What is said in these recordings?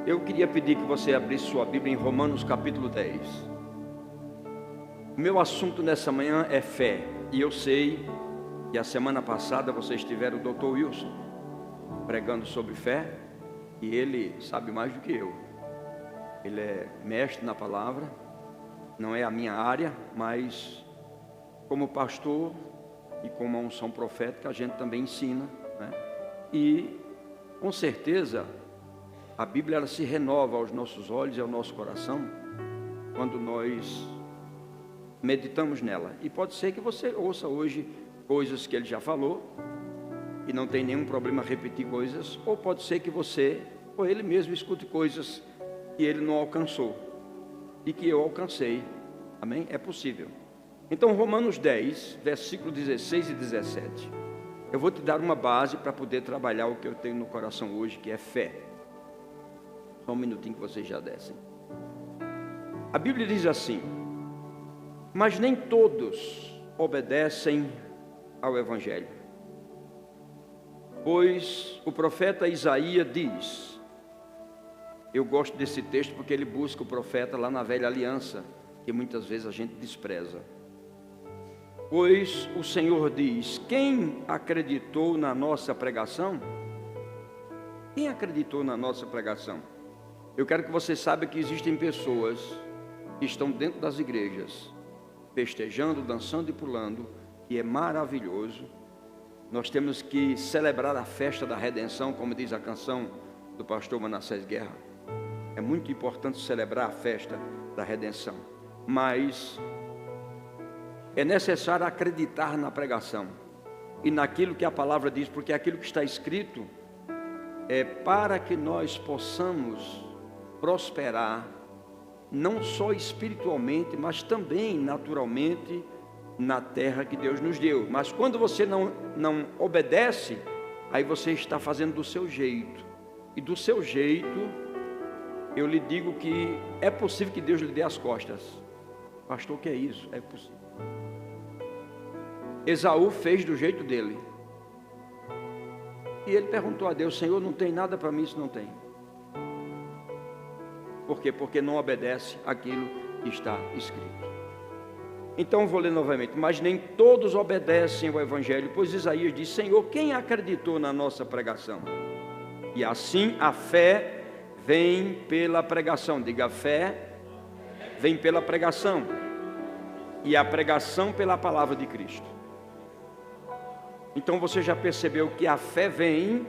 Eu queria pedir que você abrisse sua Bíblia em Romanos capítulo 10. O meu assunto nessa manhã é fé. E eu sei que a semana passada vocês tiveram o Dr. Wilson pregando sobre fé. E ele sabe mais do que eu. Ele é mestre na palavra. Não é a minha área, mas como pastor e com uma unção profética a gente também ensina, né? E com certeza a Bíblia ela se renova aos nossos olhos e ao nosso coração quando nós meditamos nela. E pode ser que você ouça hoje coisas que ele já falou e não tem nenhum problema repetir coisas, ou pode ser que você ou ele mesmo escute coisas que ele não alcançou e que eu alcancei. Amém? É possível. Então Romanos 10, versículo 16 e 17. Eu vou te dar uma base para poder trabalhar o que eu tenho no coração hoje, que é fé. Só um minutinho que vocês já descem. A Bíblia diz assim: mas nem todos obedecem ao Evangelho. Pois o profeta Isaías diz, eu gosto desse texto porque ele busca o profeta lá na velha aliança, que muitas vezes a gente despreza. Pois o Senhor diz: quem acreditou na nossa pregação? Quem acreditou na nossa pregação? Eu quero que você saiba que existem pessoas que estão dentro das igrejas, festejando, dançando e pulando, e é maravilhoso. Nós temos que celebrar a festa da redenção, como diz a canção do pastor Manassés Guerra. É muito importante celebrar a festa da redenção, mas é necessário acreditar na pregação e naquilo que a palavra diz, porque aquilo que está escrito é para que nós possamos prosperar, não só espiritualmente, mas também naturalmente na terra que Deus nos deu. Mas quando você não obedece, aí você está fazendo do seu jeito, e do seu jeito eu lhe digo que é possível que Deus lhe dê as costas. Pastor, o que é isso? É possível. Esaú fez do jeito dele, e ele perguntou a Deus: Senhor, não tem nada para mim? Isso não tem. Por quê? Porque não obedece aquilo que está escrito. Então vou ler novamente. Mas nem todos obedecem ao Evangelho, pois Isaías diz: Senhor, quem acreditou na nossa pregação? E assim a fé vem pela pregação. Diga: a fé vem pela pregação, e a pregação pela palavra de Cristo. Então você já percebeu que a fé vem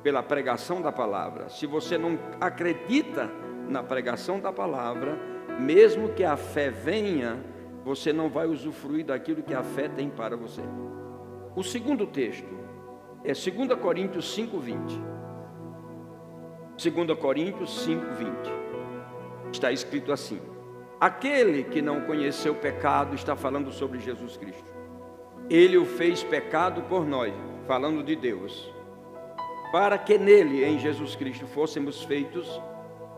pela pregação da palavra. Se você não acredita na pregação da palavra, mesmo que a fé venha, você não vai usufruir daquilo que a fé tem para você. O segundo texto é 2 Coríntios 5:20. 2 Coríntios 5:20. Está escrito assim: aquele que não conheceu o pecado, está falando sobre Jesus Cristo. Ele o fez pecado por nós, falando de Deus, para que nele, em Jesus Cristo, fôssemos feitos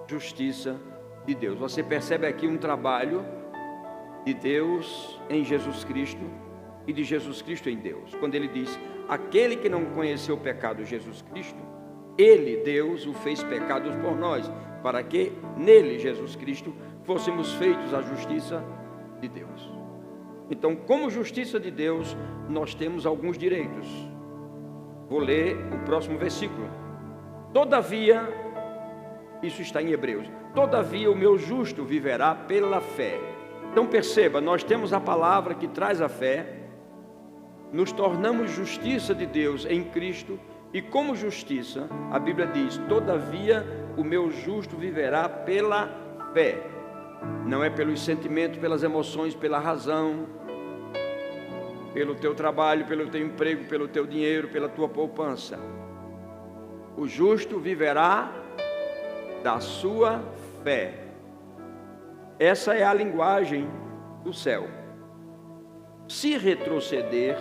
justiça de Deus. Você percebe aqui um trabalho de Deus em Jesus Cristo e de Jesus Cristo em Deus. Quando ele diz: aquele que não conheceu o pecado, Jesus Cristo, ele, Deus, o fez pecado por nós, para que nele, Jesus Cristo, fôssemos feitos a justiça de Deus. Então, como justiça de Deus, nós temos alguns direitos. Vou ler o próximo versículo. Todavia, isso está em Hebreus, todavia o meu justo viverá pela fé. Então perceba, nós temos a palavra que traz a fé, nos tornamos justiça de Deus em Cristo, e como justiça, a Bíblia diz: todavia o meu justo viverá pela fé. Não é pelos sentimentos, pelas emoções, pela razão, pelo teu trabalho, pelo teu emprego, pelo teu dinheiro, pela tua poupança. O justo viverá da sua fé. Essa é a linguagem do céu. Se retroceder,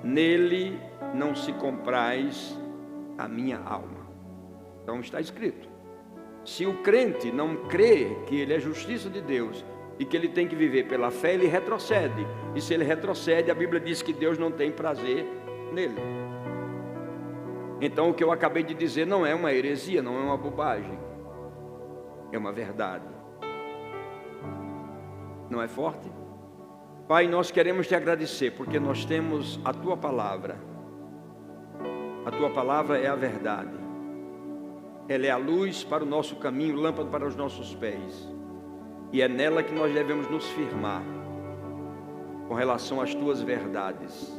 nele não se compraz a minha alma. Então está escrito. Se o crente não crê que ele é justiça de Deus e que ele tem que viver pela fé, ele retrocede. E se ele retrocede, a Bíblia diz que Deus não tem prazer nele. Então o que eu acabei de dizer não é uma heresia, não é uma bobagem. é uma verdade. Não é forte? Pai, nós queremos te agradecer, porque nós temos a tua palavra. A tua palavra é a verdade. Ela é a luz para o nosso caminho, lâmpada para os nossos pés. E é nela que nós devemos nos firmar com relação às tuas verdades.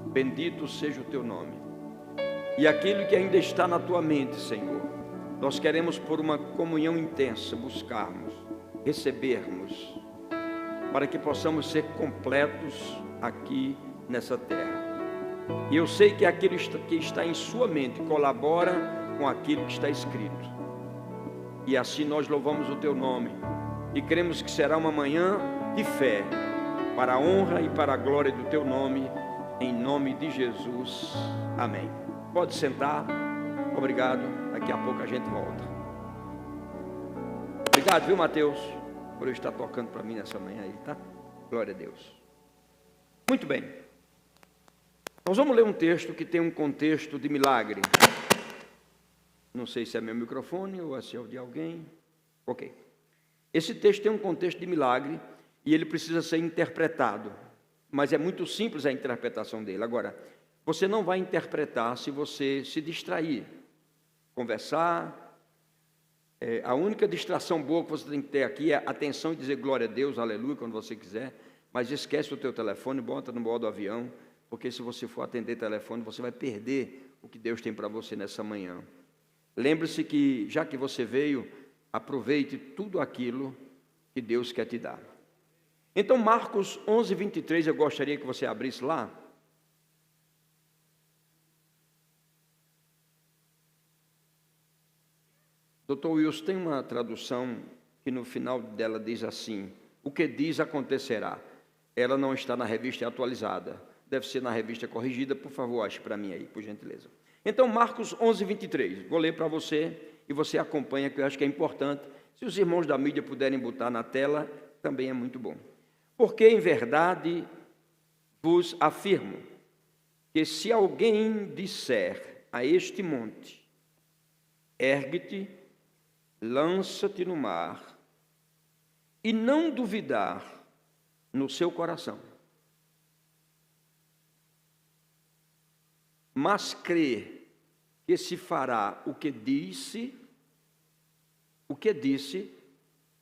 Bendito seja o teu nome. E aquilo que ainda está na tua mente, Senhor, nós queremos por uma comunhão intensa buscarmos, recebermos, para que possamos ser completos aqui nessa terra. E eu sei que aquilo que está em sua mente colabora com aquilo que está escrito. E assim nós louvamos o teu nome e cremos que será uma manhã de fé, para a honra e para a glória do teu nome, em nome de Jesus. Amém. Pode sentar. Obrigado. Daqui a pouco a gente volta. Obrigado, viu, Mateus, por eu estar tocando para mim nessa manhã aí, tá? Glória a Deus. Muito bem. Nós vamos ler um texto que tem um contexto de milagre. Não sei se é meu microfone ou se é o de alguém. Ok. Esse texto tem um contexto de milagre e ele precisa ser interpretado. Mas é muito simples a interpretação dele. Agora, você não vai interpretar se você se distrair, conversar. A única distração boa que você tem que ter aqui é atenção e dizer glória a Deus, aleluia, quando você quiser. Mas esquece o teu telefone, bota no modo avião, porque se você for atender telefone, você vai perder o que Deus tem para você nessa manhã. Lembre-se que, já que você veio, aproveite tudo aquilo que Deus quer te dar. Então, Marcos 11, 23, eu gostaria que você abrisse lá. Dr. Wilson, tem uma tradução que no final dela diz assim: o que diz acontecerá. Ela não está na revista atualizada. Deve ser na revista corrigida. Por favor, ache para mim aí, por gentileza. Então, Marcos 11, 23. Vou ler para você e você acompanha, que eu acho que é importante. Se os irmãos da mídia puderem botar na tela, também é muito bom. Porque, em verdade, vos afirmo que se alguém disser a este monte, ergue-te, lança-te no mar, e não duvidar no seu coração, mas crer que se fará o que disse,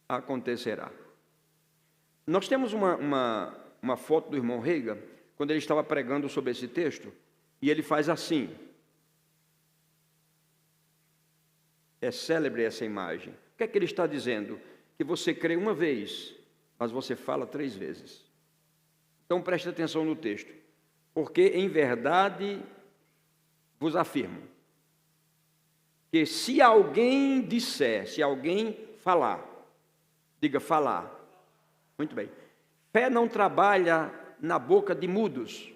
acontecerá. Nós temos uma foto do irmão Reiga, quando ele estava pregando sobre esse texto, e ele faz assim. É célebre essa imagem. O que é que ele está dizendo? Que você crê uma vez, mas você fala 3 vezes. Então preste atenção no texto. Porque em verdade vos afirmo que se alguém disser, se alguém falar, diga falar. Muito bem. Fé não trabalha na boca de mudos.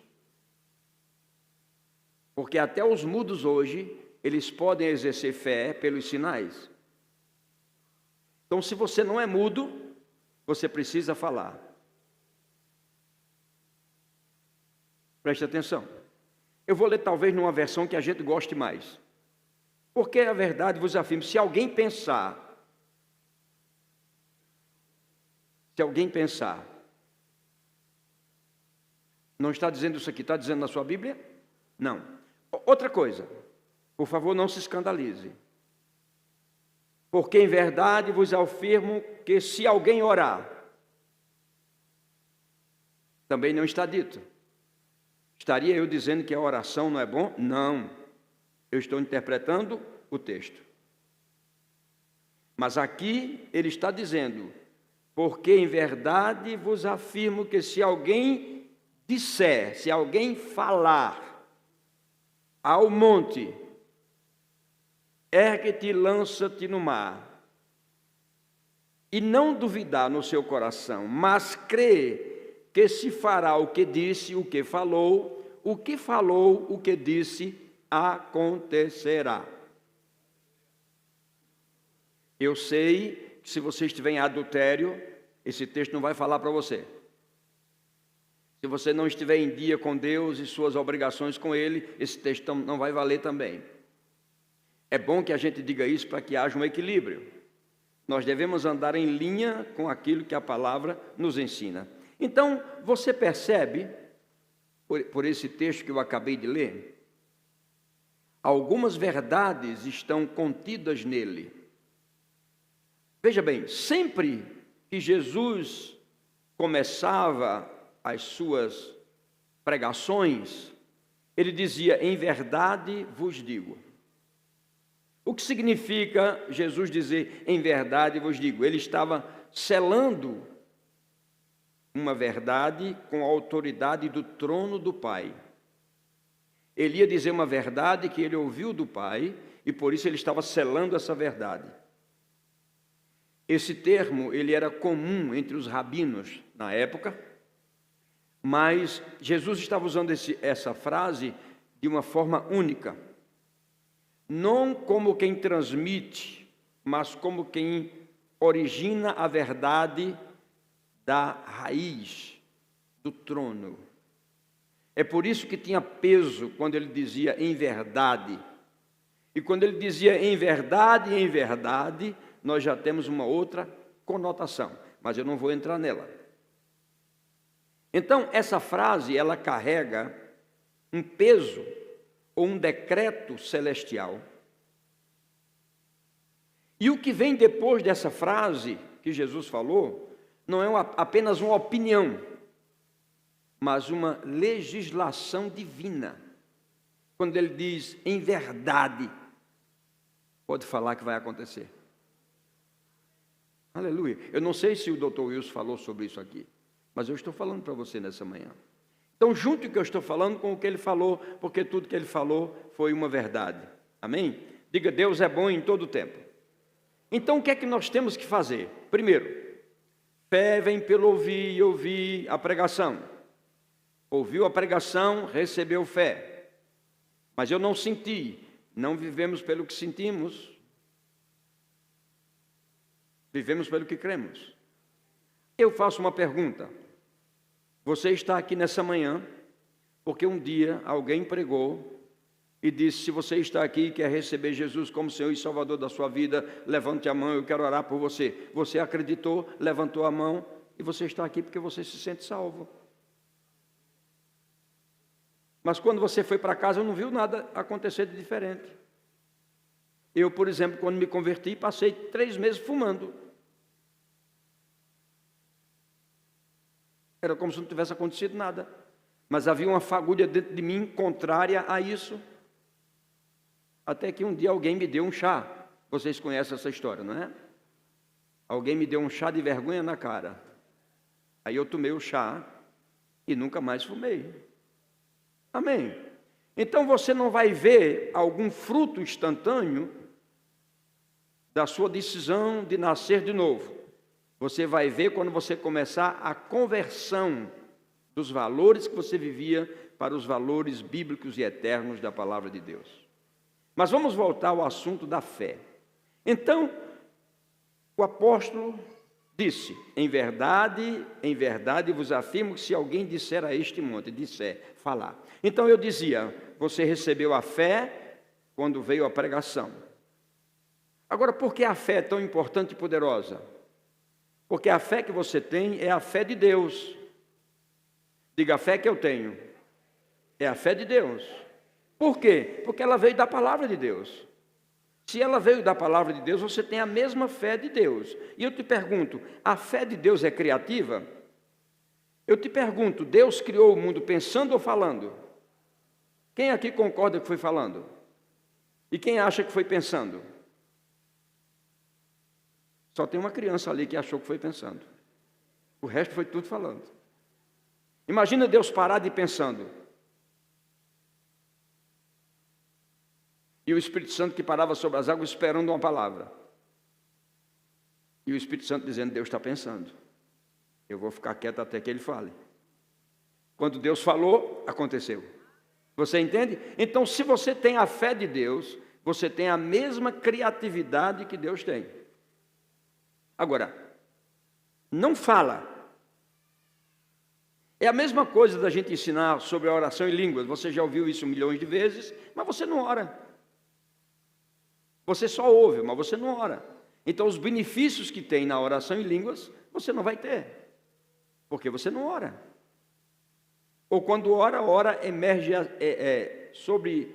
Porque até os mudos hoje, eles podem exercer fé pelos sinais. Então, se você não é mudo, você precisa falar. Preste atenção. Eu vou ler talvez numa versão que a gente goste mais. Porque a verdade vos afirmo, se alguém pensar, não está dizendo isso aqui, está dizendo na sua Bíblia? Não. Outra coisa, por favor, não se escandalize. Porque em verdade vos afirmo que se alguém orar, também não está dito. Estaria eu dizendo que a oração não é bom? Não. Eu estou interpretando o texto. Mas aqui ele está dizendo, porque em verdade vos afirmo que se alguém disser, se alguém falar ao monte, ergue-te e lança-te no mar, e não duvidar no seu coração, mas crê que se fará o que disse, o que falou, o que disse, acontecerá. Eu sei que se você estiver em adultério, esse texto não vai falar para você. Se você não estiver em dia com Deus e suas obrigações com Ele, esse texto não vai valer também. É bom que a gente diga isso para que haja um equilíbrio. Nós devemos andar em linha com aquilo que a palavra nos ensina. Então, você percebe, por esse texto que eu acabei de ler, algumas verdades estão contidas nele. Veja bem, sempre que Jesus começava as suas pregações, ele dizia: em verdade vos digo. O que significa Jesus dizer em verdade vos digo? Ele estava selando uma verdade com a autoridade do trono do Pai. Ele ia dizer uma verdade que ele ouviu do Pai e por isso ele estava selando essa verdade. Esse termo ele era comum entre os rabinos na época, mas Jesus estava usando essa frase de uma forma única. Não como quem transmite, mas como quem origina a verdade da raiz, do trono. É por isso que tinha peso quando ele dizia em verdade. E quando ele dizia em verdade, nós já temos uma outra conotação, mas eu não vou entrar nela. Então, essa frase, ela carrega um peso ou um decreto celestial. E o que vem depois dessa frase que Jesus falou, não é apenas uma opinião, mas uma legislação divina. Quando ele diz em verdade, pode falar que vai acontecer. Aleluia. Eu não sei se o Dr. Wilson falou sobre isso aqui, mas eu estou falando para você nessa manhã. Então, junte o que eu estou falando com o que ele falou, porque tudo que ele falou foi uma verdade. Amém? Diga: Deus é bom em todo o tempo. Então, o que é que nós temos que fazer? Primeiro, fé vem pelo ouvir e ouvir a pregação. Ouviu a pregação, recebeu fé. Mas eu não senti, não vivemos pelo que sentimos, vivemos pelo que cremos. Eu faço uma pergunta. Você está aqui nessa manhã porque um dia alguém pregou e disse: se você está aqui e quer receber Jesus como Senhor e Salvador da sua vida, levante a mão, eu quero orar por você. Você acreditou, levantou a mão e você está aqui porque você se sente salvo. Mas quando você foi para casa, não viu nada acontecer de diferente. Eu, por exemplo, quando me converti, passei 3 meses fumando. Era como se não tivesse acontecido nada. Mas havia uma fagulha dentro de mim contrária a isso. Até que um dia alguém me deu um chá. Vocês conhecem essa história, não é? Alguém me deu um chá de vergonha na cara. Aí eu tomei o chá e nunca mais fumei. Amém? Então você não vai ver algum fruto instantâneo da sua decisão de nascer de novo. Você vai ver quando você começar a conversão dos valores que você vivia para os valores bíblicos e eternos da palavra de Deus. Mas vamos voltar ao assunto da fé. Então, o apóstolo disse: em verdade vos afirmo que se alguém disser a este monte, disser, falar. Então eu dizia: você recebeu a fé quando veio a pregação. Agora, por que a fé é tão importante e poderosa? Porque a fé que você tem é a fé de Deus. Diga: a fé que eu tenho é a fé de Deus. Por quê? Porque ela veio da palavra de Deus. Se ela veio da palavra de Deus, você tem a mesma fé de Deus. E eu te pergunto: a fé de Deus é criativa? Eu te pergunto: Deus criou o mundo pensando ou falando? Quem aqui concorda que foi falando? E quem acha que foi pensando? Só tem uma criança ali que achou que foi pensando. O resto foi tudo falando. Imagina Deus parado e pensando. E o Espírito Santo que parava sobre as águas esperando uma palavra. E o Espírito Santo dizendo: Deus está pensando. Eu vou ficar quieto até que Ele fale. Quando Deus falou, aconteceu. Você entende? Então, se você tem a fé de Deus, você tem a mesma criatividade que Deus tem. Agora, não fala. É a mesma coisa da gente ensinar sobre a oração em línguas. Você já ouviu isso milhões de vezes, mas você não ora. Você só ouve, mas você não ora. Então, os benefícios que tem na oração em línguas, você não vai ter, porque você não ora. Ou quando ora emerge sobre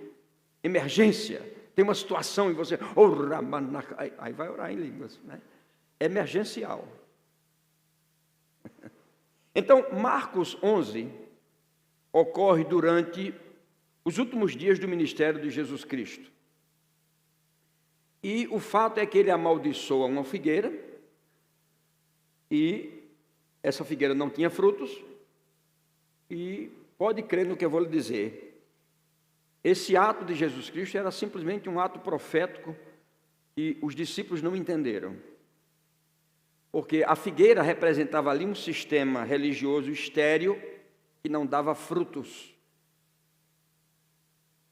emergência. Tem uma situação e você, aí vai orar em línguas, né? Emergencial. Então, Marcos 11 ocorre durante os últimos dias do ministério de Jesus Cristo. E o fato é que ele amaldiçoa uma figueira, e essa figueira não tinha frutos, e pode crer no que eu vou lhe dizer, esse ato de Jesus Cristo era simplesmente um ato profético, e os discípulos não entenderam. Porque a figueira representava ali um sistema religioso estéril, que não dava frutos.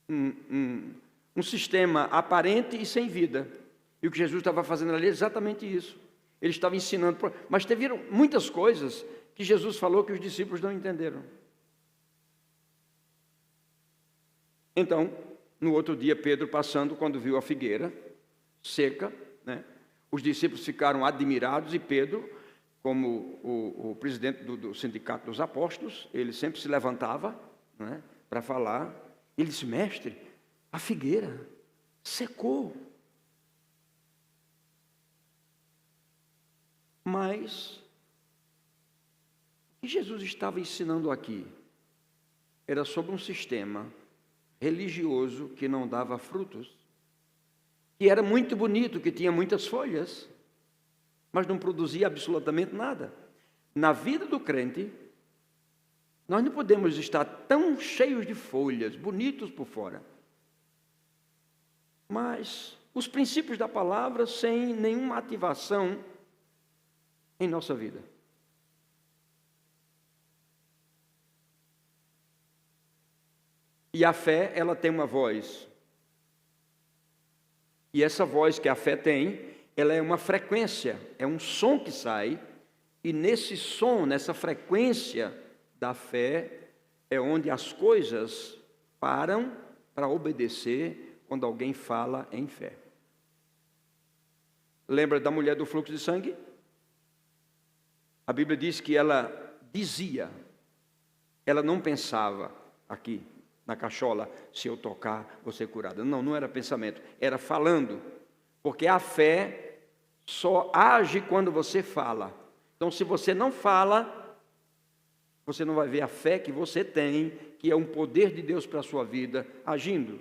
Um sistema aparente e sem vida. E o que Jesus estava fazendo ali é exatamente isso. Ele estava ensinando, mas teve muitas coisas que Jesus falou que os discípulos não entenderam. Então, no outro dia, Pedro passando, quando viu a figueira seca, né, os discípulos ficaram admirados, e Pedro, como o presidente do sindicato dos apóstolos, ele sempre se levantava, né, para falar. Ele disse: mestre, a figueira secou. Mas o que Jesus estava ensinando aqui era sobre um sistema religioso que não dava frutos, que era muito bonito, que tinha muitas folhas, mas não produzia absolutamente nada. Na vida do crente, nós não podemos estar tão cheios de folhas, bonitos por fora, mas os princípios da palavra sem nenhuma ativação em nossa vida. E a fé, ela tem uma voz. E essa voz que a fé tem, ela é uma frequência, é um som que sai, e nesse som, nessa frequência da fé, é onde as coisas param para obedecer quando alguém fala em fé. Lembra da mulher do fluxo de sangue? A Bíblia diz que ela dizia, ela não pensava aqui na cachola, se eu tocar, vou ser curada. Não, não era pensamento, era falando, porque a fé só age quando você fala. Então, se você não fala, você não vai ver a fé que você tem, que é um poder de Deus para a sua vida, agindo.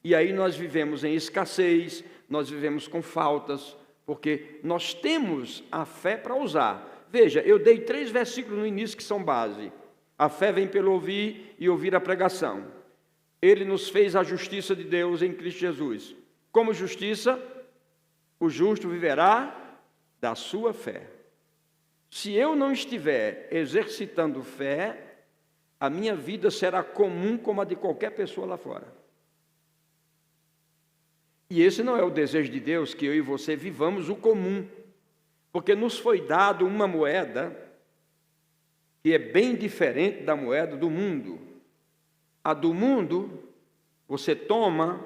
E aí nós vivemos em escassez, nós vivemos com faltas, porque nós temos a fé para usar. Veja, eu dei 3 versículos no início que são base. A fé vem pelo ouvir e ouvir a pregação. Ele nos fez a justiça de Deus em Cristo Jesus. Como justiça, o justo viverá da sua fé. Se eu não estiver exercitando fé, a minha vida será comum como a de qualquer pessoa lá fora. E esse não é o desejo de Deus, que eu e você vivamos o comum. Porque nos foi dado uma moeda que é bem diferente da moeda do mundo. A do mundo, você toma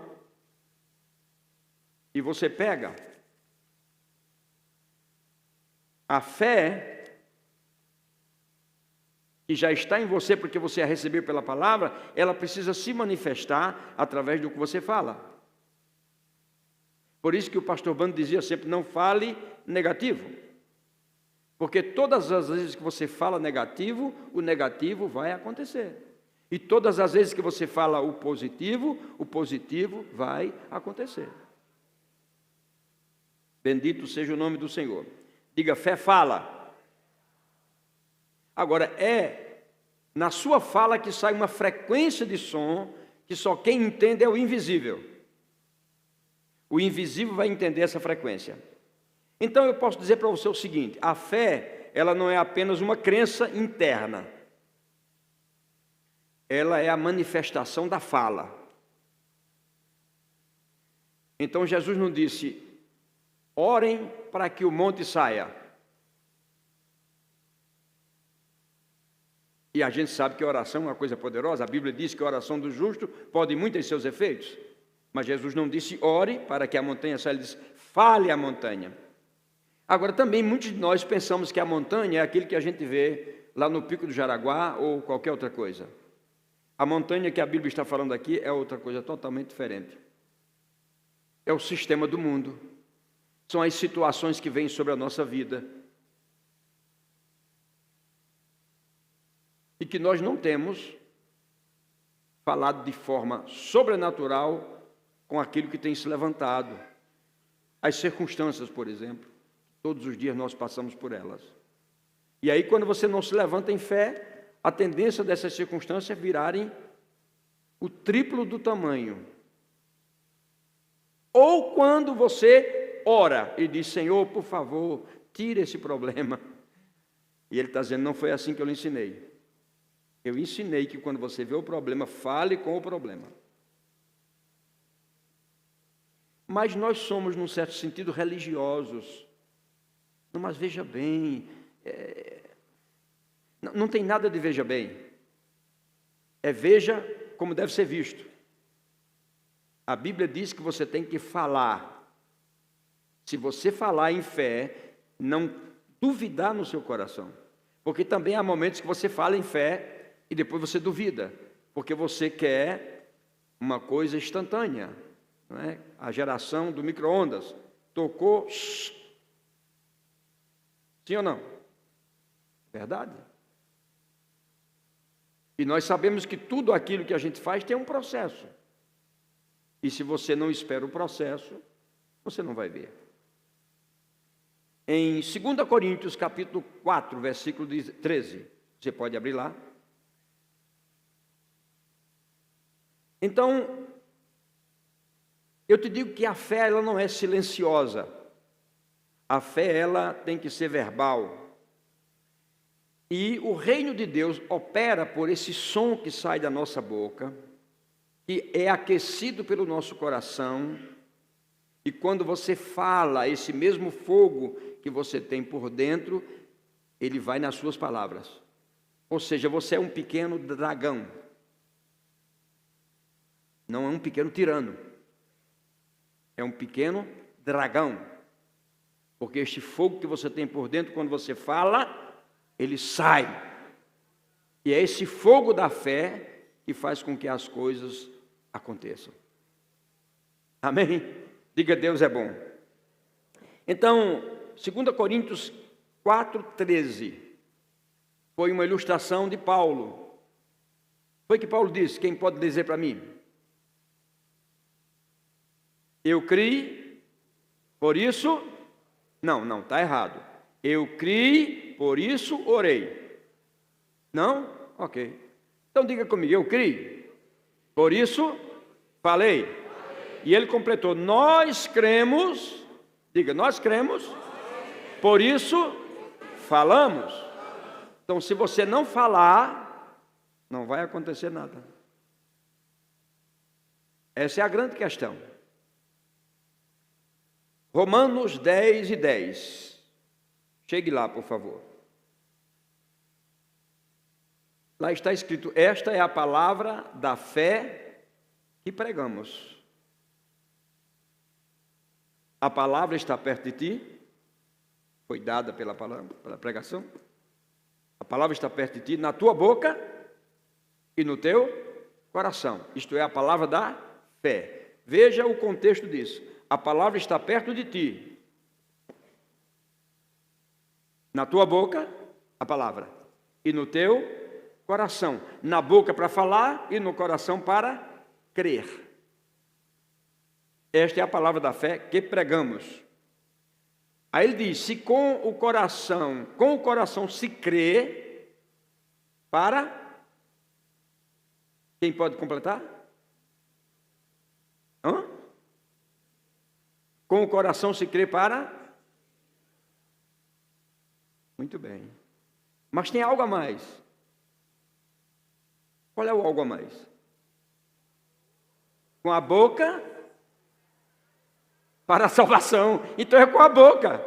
e você pega. A fé, que já está em você porque você a recebeu pela palavra, ela precisa se manifestar através do que você fala. Por isso que o pastor Bando dizia sempre: não fale negativo. Porque todas as vezes que você fala negativo, o negativo vai acontecer. E todas as vezes que você fala o positivo vai acontecer. Bendito seja o nome do Senhor. Diga: fé fala. Agora, é na sua fala que sai uma frequência de som que só quem entende é o invisível. O invisível vai entender essa frequência. Então eu posso dizer para você o seguinte: a fé, ela não é apenas uma crença interna. Ela é a manifestação da fala. Então Jesus não disse: orem para que o monte saia. E a gente sabe que a oração é uma coisa poderosa. A Bíblia diz que a oração do justo pode muito em seus efeitos. Mas Jesus não disse ore para que a montanha saia, ele disse fale à montanha. Agora, também muitos de nós pensamos que a montanha é aquele que a gente vê lá no Pico do Jaraguá ou qualquer outra coisa. A montanha que a Bíblia está falando aqui é outra coisa totalmente diferente. É o sistema do mundo. São as situações que vêm sobre a nossa vida. E que nós não temos falado de forma sobrenatural com aquilo que tem se levantado. As circunstâncias, por exemplo. Todos os dias nós passamos por elas. E aí, quando você não se levanta em fé, a tendência dessas circunstâncias é virarem o triplo do tamanho. Ou quando você ora e diz, Senhor, por favor, tira esse problema. E Ele está dizendo, não foi assim que eu lhe ensinei. Eu ensinei que quando você vê o problema, fale com o problema. Mas nós somos, num certo sentido, religiosos. Não, mas veja bem, não tem nada de veja bem. É veja como deve ser visto. A Bíblia diz que você tem que falar. Se você falar em fé, não duvidar no seu coração. Porque também há momentos que você fala em fé e depois você duvida. Porque você quer uma coisa instantânea. Não é? A geração do micro-ondas. Tocou... Sim ou não? Verdade. E nós sabemos que tudo aquilo que a gente faz tem um processo. E se você não espera o processo, você não vai ver. Em 2 Coríntios, capítulo 4, versículo 13, você pode abrir lá. Então, eu te digo que a fé ela não é silenciosa. A fé, ela tem que ser verbal. E o reino de Deus opera por esse som que sai da nossa boca, que é aquecido pelo nosso coração. E quando você fala, esse mesmo fogo que você tem por dentro, ele vai nas suas palavras. Ou seja, você é um pequeno dragão. Não é um pequeno tirano. É um pequeno dragão. Porque este fogo que você tem por dentro, quando você fala, ele sai. E é esse fogo da fé que faz com que as coisas aconteçam. Amém? Diga, Deus é bom. Então, 2 Coríntios 4:13 foi uma ilustração de Paulo. Foi que Paulo disse, quem pode dizer para mim? Eu criei, por isso... Não, está errado. Eu criei, por isso orei. Não? Ok. Então diga comigo, eu criei, por isso falei. E ele completou, nós cremos, diga, nós cremos, por isso falamos. Então se você não falar, não vai acontecer nada. Essa é a grande questão. Romanos 10:10. Chegue lá, por favor. Lá está escrito, esta é a palavra da fé que pregamos. A palavra está perto de ti, foi dada pela palavra, pela pregação. A palavra está perto de ti, na tua boca e no teu coração. Isto é a palavra da fé. Veja o contexto disso. A palavra está perto de ti. Na tua boca, a palavra. E no teu coração. Na boca para falar e no coração para crer. Esta é a palavra da fé que pregamos. Aí ele diz, se com o coração se crê, para... Quem pode completar? Hã? Com o coração se crê para... Muito bem. Mas tem algo a mais. Qual é o algo a mais? Com a boca para a salvação. Então é com a boca.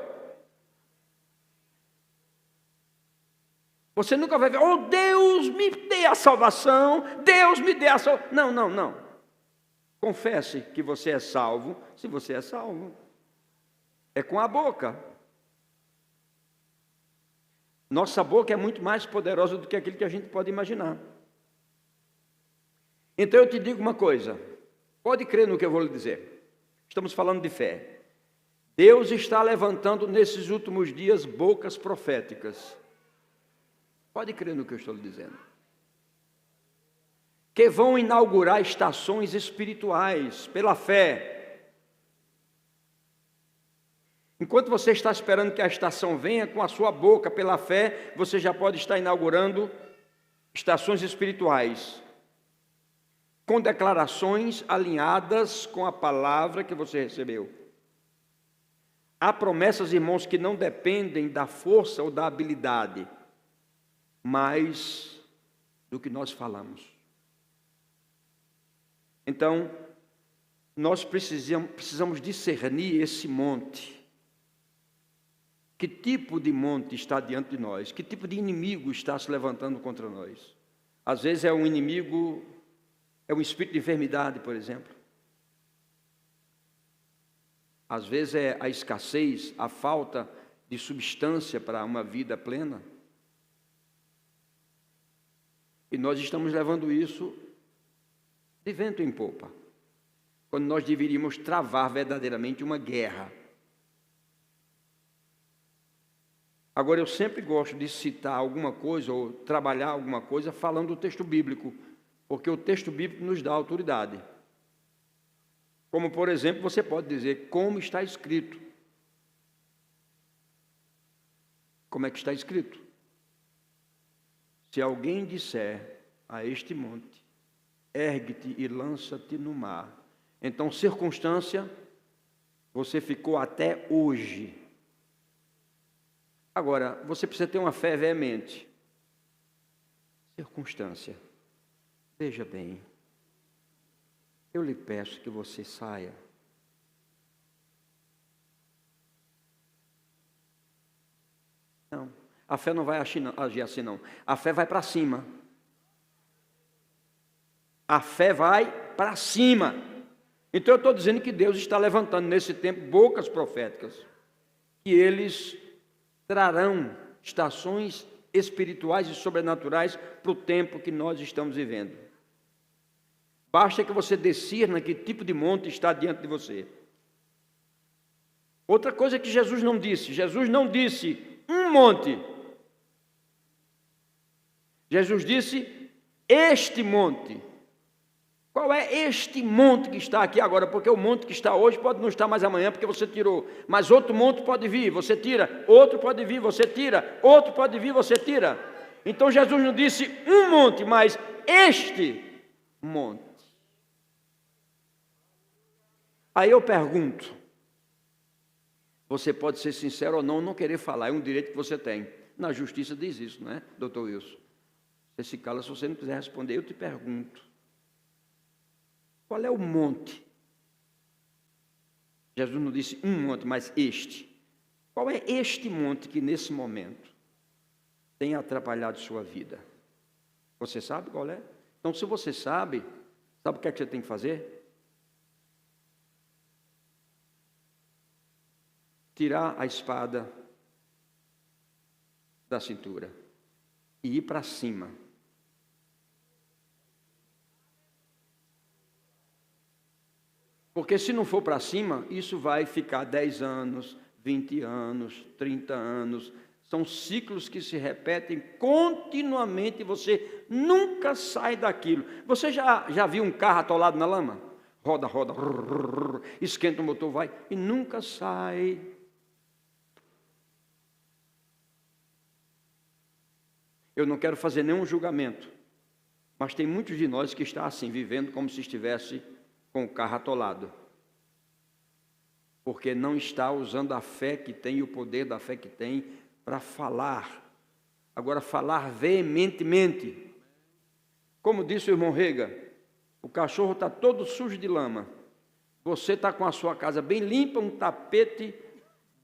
Você nunca vai ver, oh Deus me dê a salvação, Deus me dê a salvação. Não. Confesse que você é salvo, se você é salvo. É com a boca. Nossa boca é muito mais poderosa do que aquilo que a gente pode imaginar. Então eu te digo uma coisa, pode crer no que eu vou lhe dizer. Estamos falando de fé. Deus está levantando nesses últimos dias bocas proféticas. Pode crer no que eu estou lhe dizendo. Que vão inaugurar estações espirituais pela fé. Enquanto você está esperando que a estação venha, com a sua boca, pela fé, você já pode estar inaugurando estações espirituais, com declarações alinhadas com a palavra que você recebeu. Há promessas, irmãos, que não dependem da força ou da habilidade, mas do que nós falamos. Então, nós precisamos discernir esse monte. Que tipo de monte está diante de nós? Que tipo de inimigo está se levantando contra nós? Às vezes é um inimigo, é um espírito de enfermidade, por exemplo. Às vezes é a escassez, a falta de substância para uma vida plena. E nós estamos levando isso de vento em popa, quando nós deveríamos travar verdadeiramente uma guerra. Agora, eu sempre gosto de citar alguma coisa ou trabalhar alguma coisa falando do texto bíblico, porque o texto bíblico nos dá autoridade. Como, por exemplo, você pode dizer como está escrito. Como é que está escrito? Se alguém disser a este monte, ergue-te e lança-te no mar. Então, circunstância, você ficou até hoje. Agora, você precisa ter uma fé veemente. Circunstância, veja bem, eu lhe peço que você saia. Não, a fé não vai agir assim, não. A fé vai para cima. A fé vai para cima. Então eu estou dizendo que Deus está levantando nesse tempo bocas proféticas, que eles trarão estações espirituais e sobrenaturais para o tempo que nós estamos vivendo. Basta que você discirna que tipo de monte está diante de você. Outra coisa que Jesus não disse um monte. Jesus disse este monte. Qual é este monte que está aqui agora? Porque o monte que está hoje pode não estar mais amanhã, porque você tirou. Mas outro monte pode vir, você tira. Outro pode vir, você tira. Outro pode vir, você tira. Então Jesus não disse um monte, mas este monte. Aí eu pergunto, você pode ser sincero ou não querer falar, é um direito que você tem. Na justiça diz isso, não é, doutor Wilson? Você se cala se você não quiser responder, eu te pergunto. Qual é o monte? Jesus não disse um monte, mas este. Qual é este monte que nesse momento tem atrapalhado sua vida? Você sabe qual é? Então, se você sabe o que é que você tem que fazer? Tirar a espada da cintura e ir para cima. Porque se não for para cima, isso vai ficar 10 anos, 20 anos, 30 anos. São ciclos que se repetem continuamente e você nunca sai daquilo. Você já viu um carro atolado na lama? Roda, esquenta o motor, vai e nunca sai. Eu não quero fazer nenhum julgamento, mas tem muitos de nós que estão assim, vivendo como se estivesse com o carro atolado, porque não está usando a fé que tem e o poder da fé que tem para falar. Agora, falar veementemente. Como disse o irmão Rega, o cachorro está todo sujo de lama. Você está com a sua casa bem limpa, um tapete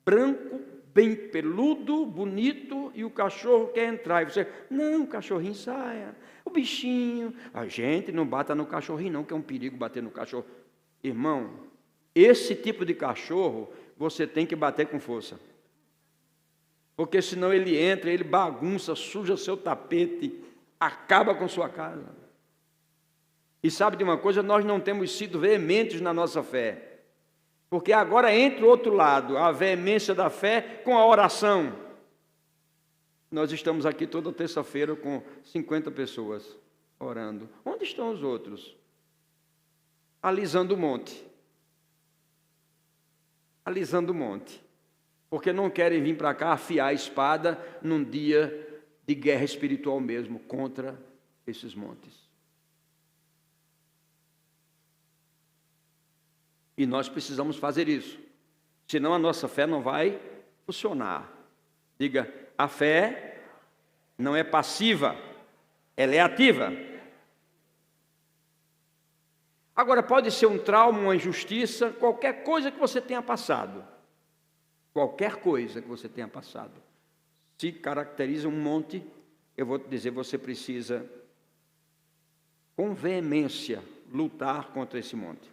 branco, bem peludo, bonito, e o cachorro quer entrar. E você, não, o cachorrinho saia. O bichinho, a gente não bata no cachorrinho não, que é um perigo bater no cachorro. Irmão, esse tipo de cachorro, você tem que bater com força. Porque senão ele entra, ele bagunça, suja seu tapete, acaba com sua casa. E sabe de uma coisa? Nós não temos sido veementes na nossa fé. Porque agora entra o outro lado, a veemência da fé com a oração. Nós estamos aqui toda terça-feira com 50 pessoas orando. Onde estão os outros? Alisando o monte. Alisando o monte. Porque não querem vir para cá afiar a espada num dia de guerra espiritual mesmo, contra esses montes. E nós precisamos fazer isso. Senão a nossa fé não vai funcionar. Diga, a fé não é passiva, ela é ativa. Agora, pode ser um trauma, uma injustiça, qualquer coisa que você tenha passado. Qualquer coisa que você tenha passado. Se caracteriza um monte, eu vou te dizer, você precisa, com veemência, lutar contra esse monte.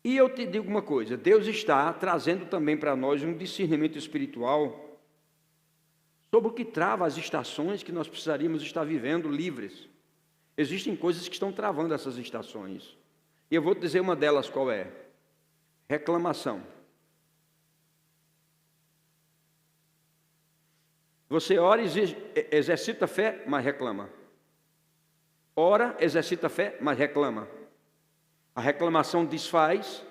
E eu te digo uma coisa, Deus está trazendo também para nós um discernimento espiritual sobre o que trava as estações que nós precisaríamos estar vivendo livres. Existem coisas que estão travando essas estações. E eu vou te dizer uma delas qual é. Reclamação. Você ora, exercita a fé, mas reclama. Ora, exercita a fé, mas reclama. A reclamação desfaz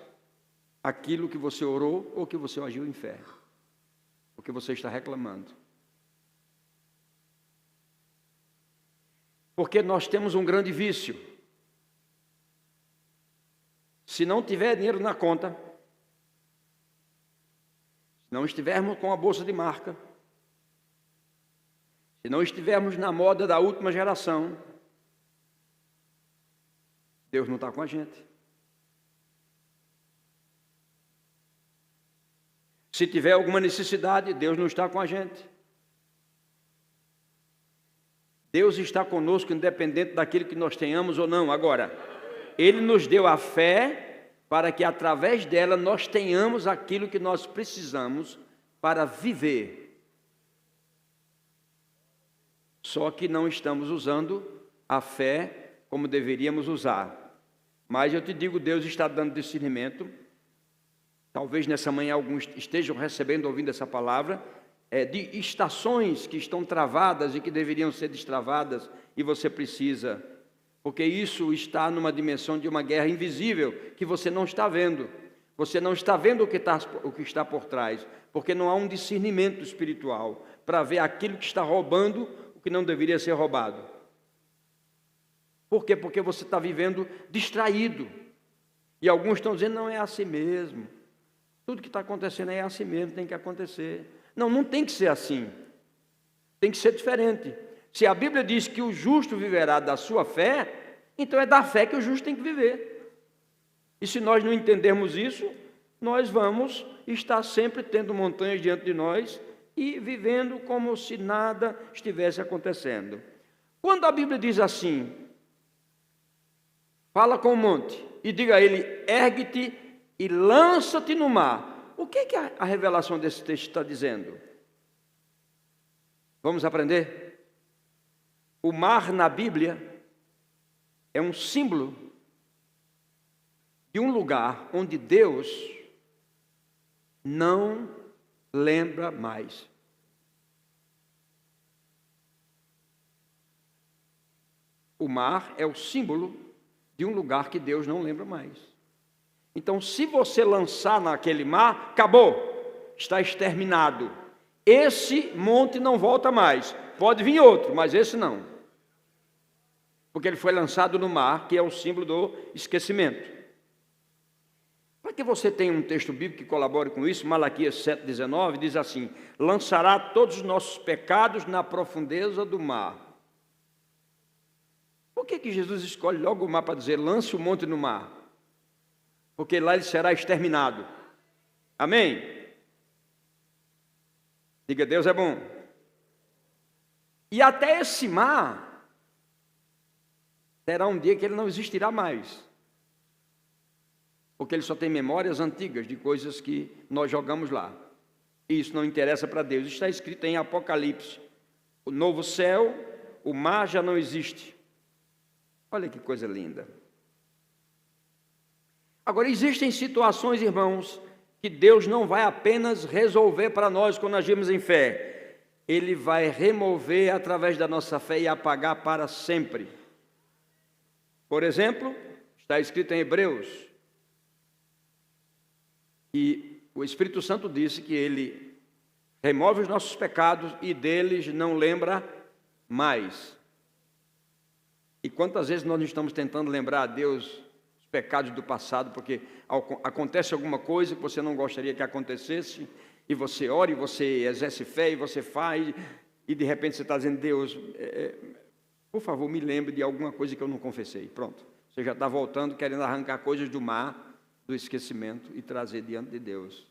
aquilo que você orou ou que você agiu em fé. Porque você está reclamando. Porque nós temos um grande vício. Se não tiver dinheiro na conta, se não estivermos com a bolsa de marca, se não estivermos na moda da última geração, Deus não está com a gente. Se tiver alguma necessidade, Deus não está com a gente. Deus está conosco independente daquilo que nós tenhamos ou não. Agora, Ele nos deu a fé para que através dela nós tenhamos aquilo que nós precisamos para viver. Só que não estamos usando a fé como deveríamos usar. Mas eu te digo, Deus está dando discernimento. Talvez nessa manhã alguns estejam recebendo, ouvindo essa palavra, de estações que estão travadas e que deveriam ser destravadas, e você precisa, porque isso está numa dimensão de uma guerra invisível, que você não está vendo. Você não está vendo o que está por trás, porque não há um discernimento espiritual para ver aquilo que está roubando o que não deveria ser roubado. Por quê? Porque você está vivendo distraído. E alguns estão dizendo, não é assim mesmo. Tudo que está acontecendo é assim mesmo, tem que acontecer. Não, não tem que ser assim. Tem que ser diferente. Se a Bíblia diz que o justo viverá da sua fé, então é da fé que o justo tem que viver. E se nós não entendermos isso, nós vamos estar sempre tendo montanhas diante de nós e vivendo como se nada estivesse acontecendo. Quando a Bíblia diz assim, fala com o monte e diga a ele, ergue-te e lança-te no mar. O que a revelação desse texto está dizendo? Vamos aprender? O mar na Bíblia é um símbolo de um lugar onde Deus não lembra mais. O mar é o símbolo de um lugar que Deus não lembra mais. Então, se você lançar naquele mar, acabou, está exterminado. Esse monte não volta mais. Pode vir outro, mas esse não. Porque ele foi lançado no mar, que é o símbolo do esquecimento. Para que você tenha um texto bíblico que colabore com isso, Malaquias 7,19 diz assim, lançará todos os nossos pecados na profundeza do mar. Por que Jesus escolhe logo o mar para dizer, lance o monte no mar? Porque lá ele será exterminado. Amém? Diga, Deus é bom. E até esse mar, terá um dia que ele não existirá mais. Porque ele só tem memórias antigas de coisas que nós jogamos lá. E isso não interessa para Deus. Está escrito em Apocalipse: o novo céu, o mar já não existe. Olha que coisa linda. Agora, existem situações, irmãos, que Deus não vai apenas resolver para nós quando agimos em fé. Ele vai remover através da nossa fé e apagar para sempre. Por exemplo, está escrito em Hebreus, e o Espírito Santo disse que Ele remove os nossos pecados e deles não lembra mais. E quantas vezes nós estamos tentando lembrar a Deus os pecados do passado, porque acontece alguma coisa que você não gostaria que acontecesse, e você ora, e você exerce fé, e você faz, e de repente você está dizendo: Deus, por favor, me lembre de alguma coisa que eu não confessei. Pronto, você já está voltando, querendo arrancar coisas do mar, do esquecimento, e trazer diante de Deus.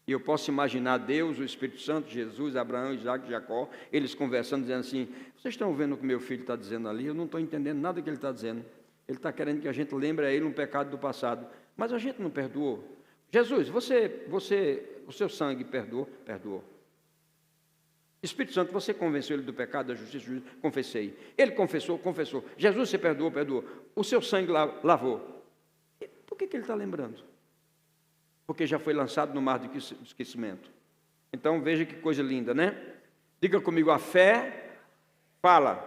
E eu posso imaginar Deus, o Espírito Santo, Jesus, Abraão, Isaac, Jacó, eles conversando, dizendo assim: vocês estão vendo o que meu filho está dizendo ali? Eu não estou entendendo nada que ele está dizendo. Ele está querendo que a gente lembre a ele um pecado do passado, mas a gente não perdoou. Jesus, o seu sangue perdoou? Perdoou. Espírito Santo, você convenceu ele do pecado, da justiça? Confessei. Ele confessou? Confessou. Jesus, você perdoou? Perdoou. O seu sangue lavou. E por que ele está lembrando? Porque já foi lançado no mar do esquecimento. Então veja que coisa linda, né? Diga comigo: a fé fala.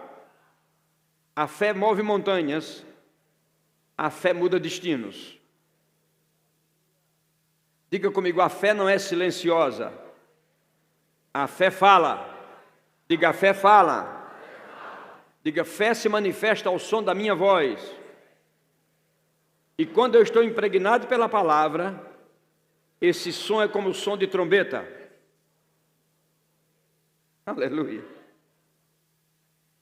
A fé move montanhas. A fé muda destinos. Diga comigo: a fé não é silenciosa. A fé fala. Diga: a fé fala. Diga: fé se manifesta ao som da minha voz. E quando eu estou impregnado pela palavra, esse som é como o som de trombeta. Aleluia.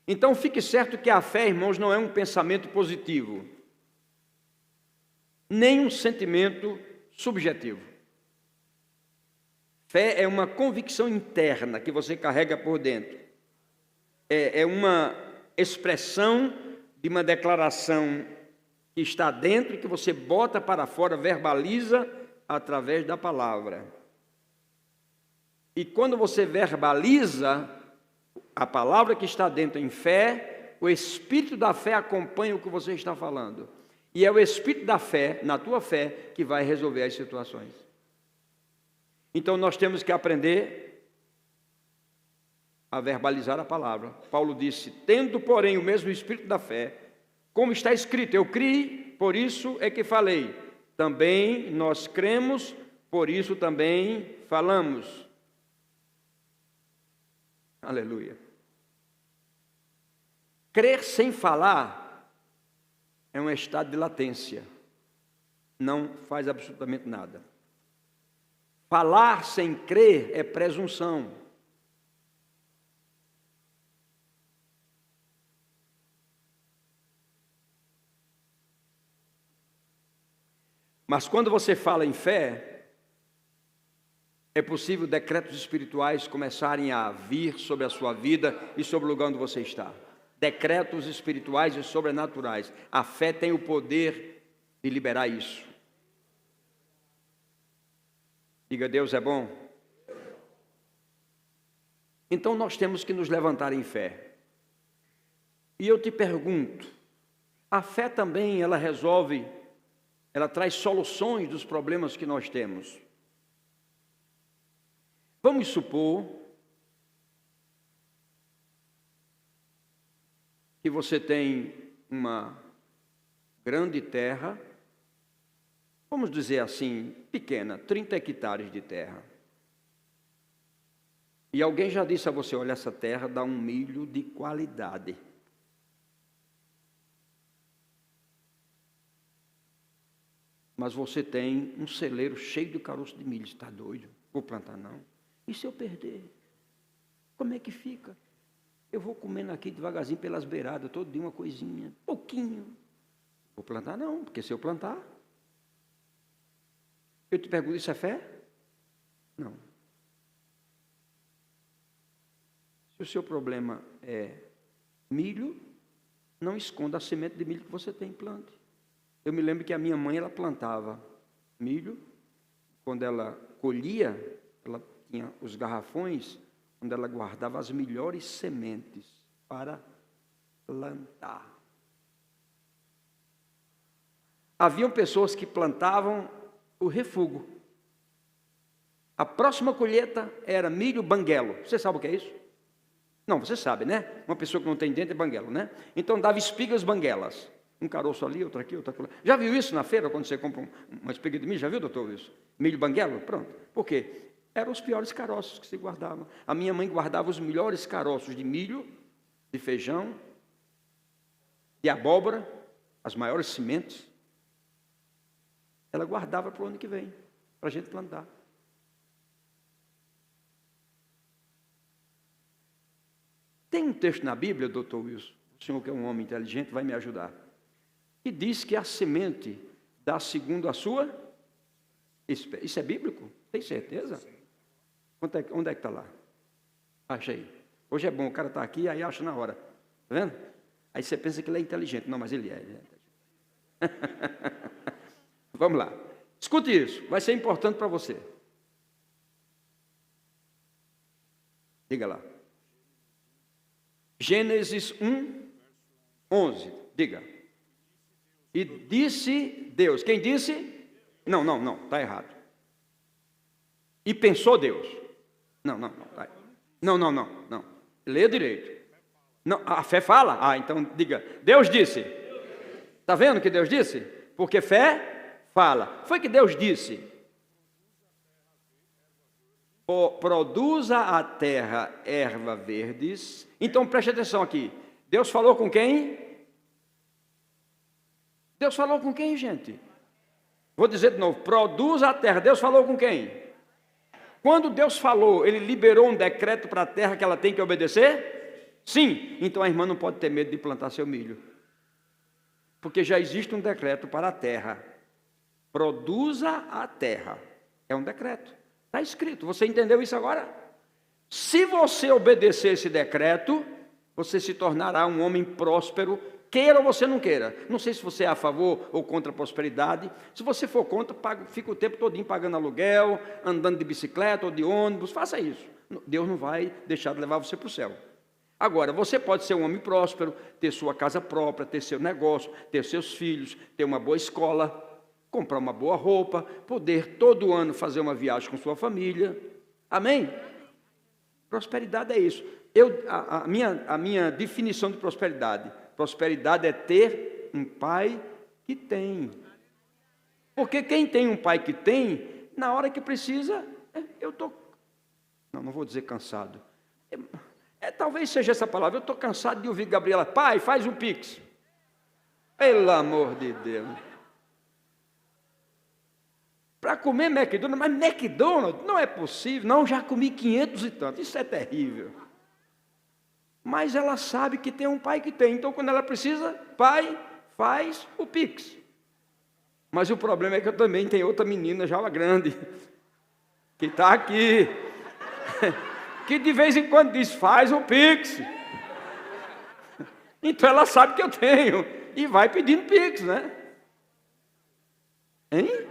Então fique certo que a fé, irmãos, não é um pensamento positivo, nem um sentimento subjetivo. Fé é uma convicção interna que você carrega por dentro. É uma expressão de uma declaração que está dentro e que você bota para fora, verbaliza através da palavra. E quando você verbaliza a palavra que está dentro em fé, o Espírito da fé acompanha o que você está falando. E é o Espírito da fé, na tua fé, que vai resolver as situações. Então nós temos que aprender a verbalizar a palavra. Paulo disse: tendo, porém, o mesmo Espírito da fé, como está escrito, eu criei, por isso é que falei. Também nós cremos, por isso também falamos. Aleluia. Crer sem falar é um estado de latência. Não faz absolutamente nada. Falar sem crer é presunção. Mas quando você fala em fé, é possível decretos espirituais começarem a vir sobre a sua vida e sobre o lugar onde você está. Decretos espirituais e sobrenaturais. A fé tem o poder de liberar isso. Diga: Deus é bom. Então nós temos que nos levantar em fé. E eu te pergunto, a fé também ela resolve, ela traz soluções dos problemas que nós temos. Vamos supor que você tem uma grande terra, vamos dizer assim, pequena, 30 hectares de terra. E alguém já disse a você: olha, essa terra dá um milho de qualidade. Mas você tem um celeiro cheio de caroço de milho. Está doido? Vou plantar não. E se eu perder? Como é que fica? Eu vou comendo aqui devagarzinho pelas beiradas, todo dia uma coisinha, pouquinho. Vou plantar não, porque se eu plantar... Eu te pergunto, isso é fé? Não. Se o seu problema é milho, não esconda a semente de milho que você tem, plante. Eu me lembro que a minha mãe, ela plantava milho. Quando ela colhia, ela tinha os garrafões onde ela guardava as melhores sementes para plantar. Haviam pessoas que plantavam o refúgio. A próxima colheita era milho banguelo. Você sabe o que é isso? Não, você sabe, né? Uma pessoa que não tem dente é banguelo, né? Então dava espigas banguelas. Um caroço ali, outro aqui, outro aqui. Já viu isso na feira, quando você compra uma espiga de milho? Já viu, doutor, isso? Milho banguelo? Pronto. Por quê? Eram os piores caroços que se guardavam. A minha mãe guardava os melhores caroços de milho, de feijão, de abóbora, as maiores sementes. Ela guardava para o ano que vem, para a gente plantar. Tem um texto na Bíblia, doutor Wilson, o senhor que é um homem inteligente vai me ajudar, que diz que a semente dá segundo a sua espécie. Isso é bíblico? Tem certeza? Onde é que está lá? Acha aí. Hoje é bom, o cara está aqui, aí acha na hora. Está vendo? Aí você pensa que ele é inteligente. Não, mas ele é. Vamos lá. Escute isso, vai ser importante para você. Diga lá. Gênesis 1, 11. Diga. E disse Deus. Quem disse? Não, está errado. E pensou Deus. Não. Lê direito. Não, a fé fala? Ah, então diga. Deus disse. Está vendo o que Deus disse? Porque fé fala. Foi que Deus disse. Produza a terra erva verdes. Então preste atenção aqui. Deus falou com quem? Deus falou com quem, gente? Vou dizer de novo. Produza a terra. Deus falou com quem? Quando Deus falou, Ele liberou um decreto para a terra que ela tem que obedecer? Sim. Então a irmã não pode ter medo de plantar seu milho. Porque já existe um decreto para a terra. Produza a terra. É um decreto. Está escrito. Você entendeu isso agora? Se você obedecer esse decreto, você se tornará um homem próspero, queira ou você não queira. Não sei se você é a favor ou contra a prosperidade. Se você for contra, fica o tempo todinho pagando aluguel, andando de bicicleta ou de ônibus, faça isso. Deus não vai deixar de levar você para o céu. Agora, você pode ser um homem próspero, ter sua casa própria, ter seu negócio, ter seus filhos, ter uma boa escola, comprar uma boa roupa, poder todo ano fazer uma viagem com sua família. Amém? Prosperidade é isso. A minha definição de prosperidade. Prosperidade é ter um pai que tem. Porque quem tem um pai que tem, na hora que precisa, eu estou... Não vou dizer cansado. Talvez seja essa palavra. Eu estou cansado de ouvir Gabriela. Pai, faz um pix. Pelo amor de Deus. Para comer McDonald's, mas McDonald's não é possível. Não, já comi 500 e tanto. Isso é terrível. Mas ela sabe que tem um pai que tem. Então, quando ela precisa, pai, faz o pix. Mas o problema é que eu também tenho outra menina, já uma grande, que está aqui, que de vez em quando diz, faz o pix. Então, ela sabe que eu tenho. E vai pedindo pix, né? Hein?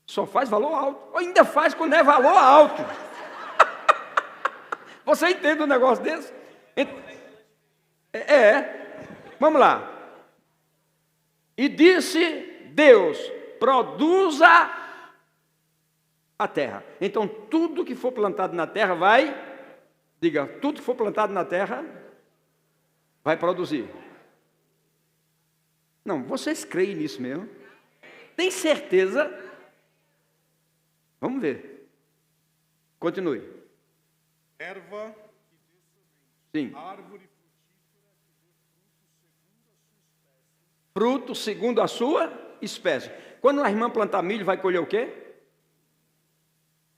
Só faz valor alto. Ou ainda faz quando é valor alto. Você entende um negócio desse? Vamos lá. E disse Deus, produza a terra. Então, tudo que for plantado na terra diga, tudo que for plantado na terra vai produzir. Não, vocês creem nisso mesmo? Tem certeza? Vamos ver. Continue. Erva que dê semente. Sim. Árvore Fruto segundo a sua espécie. Quando a irmã plantar milho, vai colher o quê?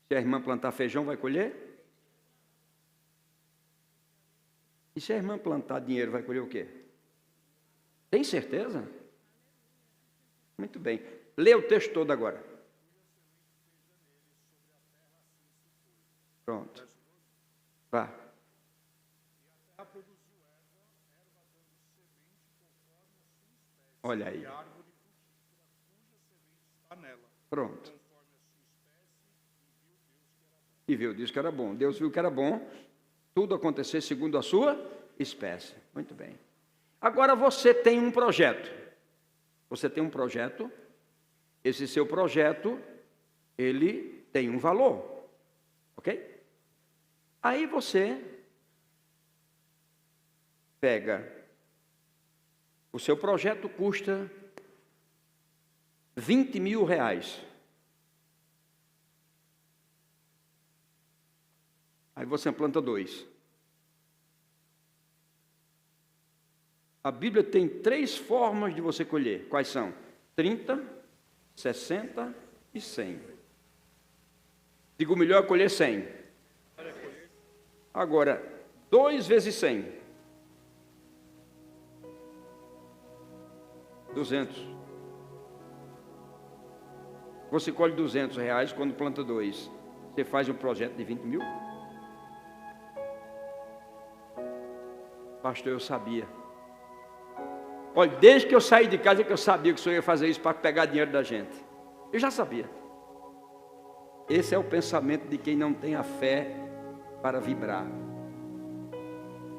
Se a irmã plantar feijão, vai colher? E se a irmã plantar dinheiro, vai colher o quê? Tem certeza? Muito bem. Lê o texto todo agora. Pronto. Vá. Olha aí. Pronto. E viu, disse que era bom. Deus viu que era bom tudo acontecer segundo a sua espécie. Muito bem. Agora você tem um projeto. Você tem um projeto. Esse seu projeto, ele tem um valor. Ok? Aí você pega. O seu projeto custa 20 mil reais. Aí você planta 2. A Bíblia tem 3 formas de você colher. Quais são? 30, 60 e 100. Digo, melhor é colher 100. Agora, 2 vezes 100. 200. Você colhe 200 reais quando planta 2. Você faz um projeto de 20 mil? Pastor, eu sabia. Olha, desde que eu saí de casa que eu sabia que o senhor ia fazer isso para pegar dinheiro da gente. Eu já sabia. Esse é o pensamento de quem não tem a fé para vibrar.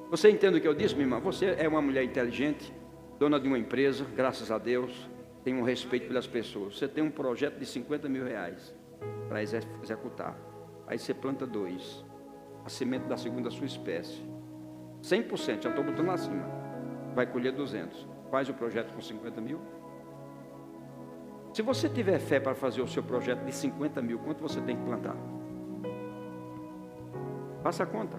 Você entende o que eu disse, minha irmã? Você é uma mulher inteligente, dona de uma empresa, graças a Deus, tem um respeito pelas pessoas. Você tem um projeto de 50 mil reais para executar. Aí você planta 2. A semente da segunda sua espécie. 100%, já estou botando lá acima. Vai colher 200. Faz o projeto com 50 mil. Se você tiver fé para fazer o seu projeto de 50 mil, quanto você tem que plantar? Faça a conta.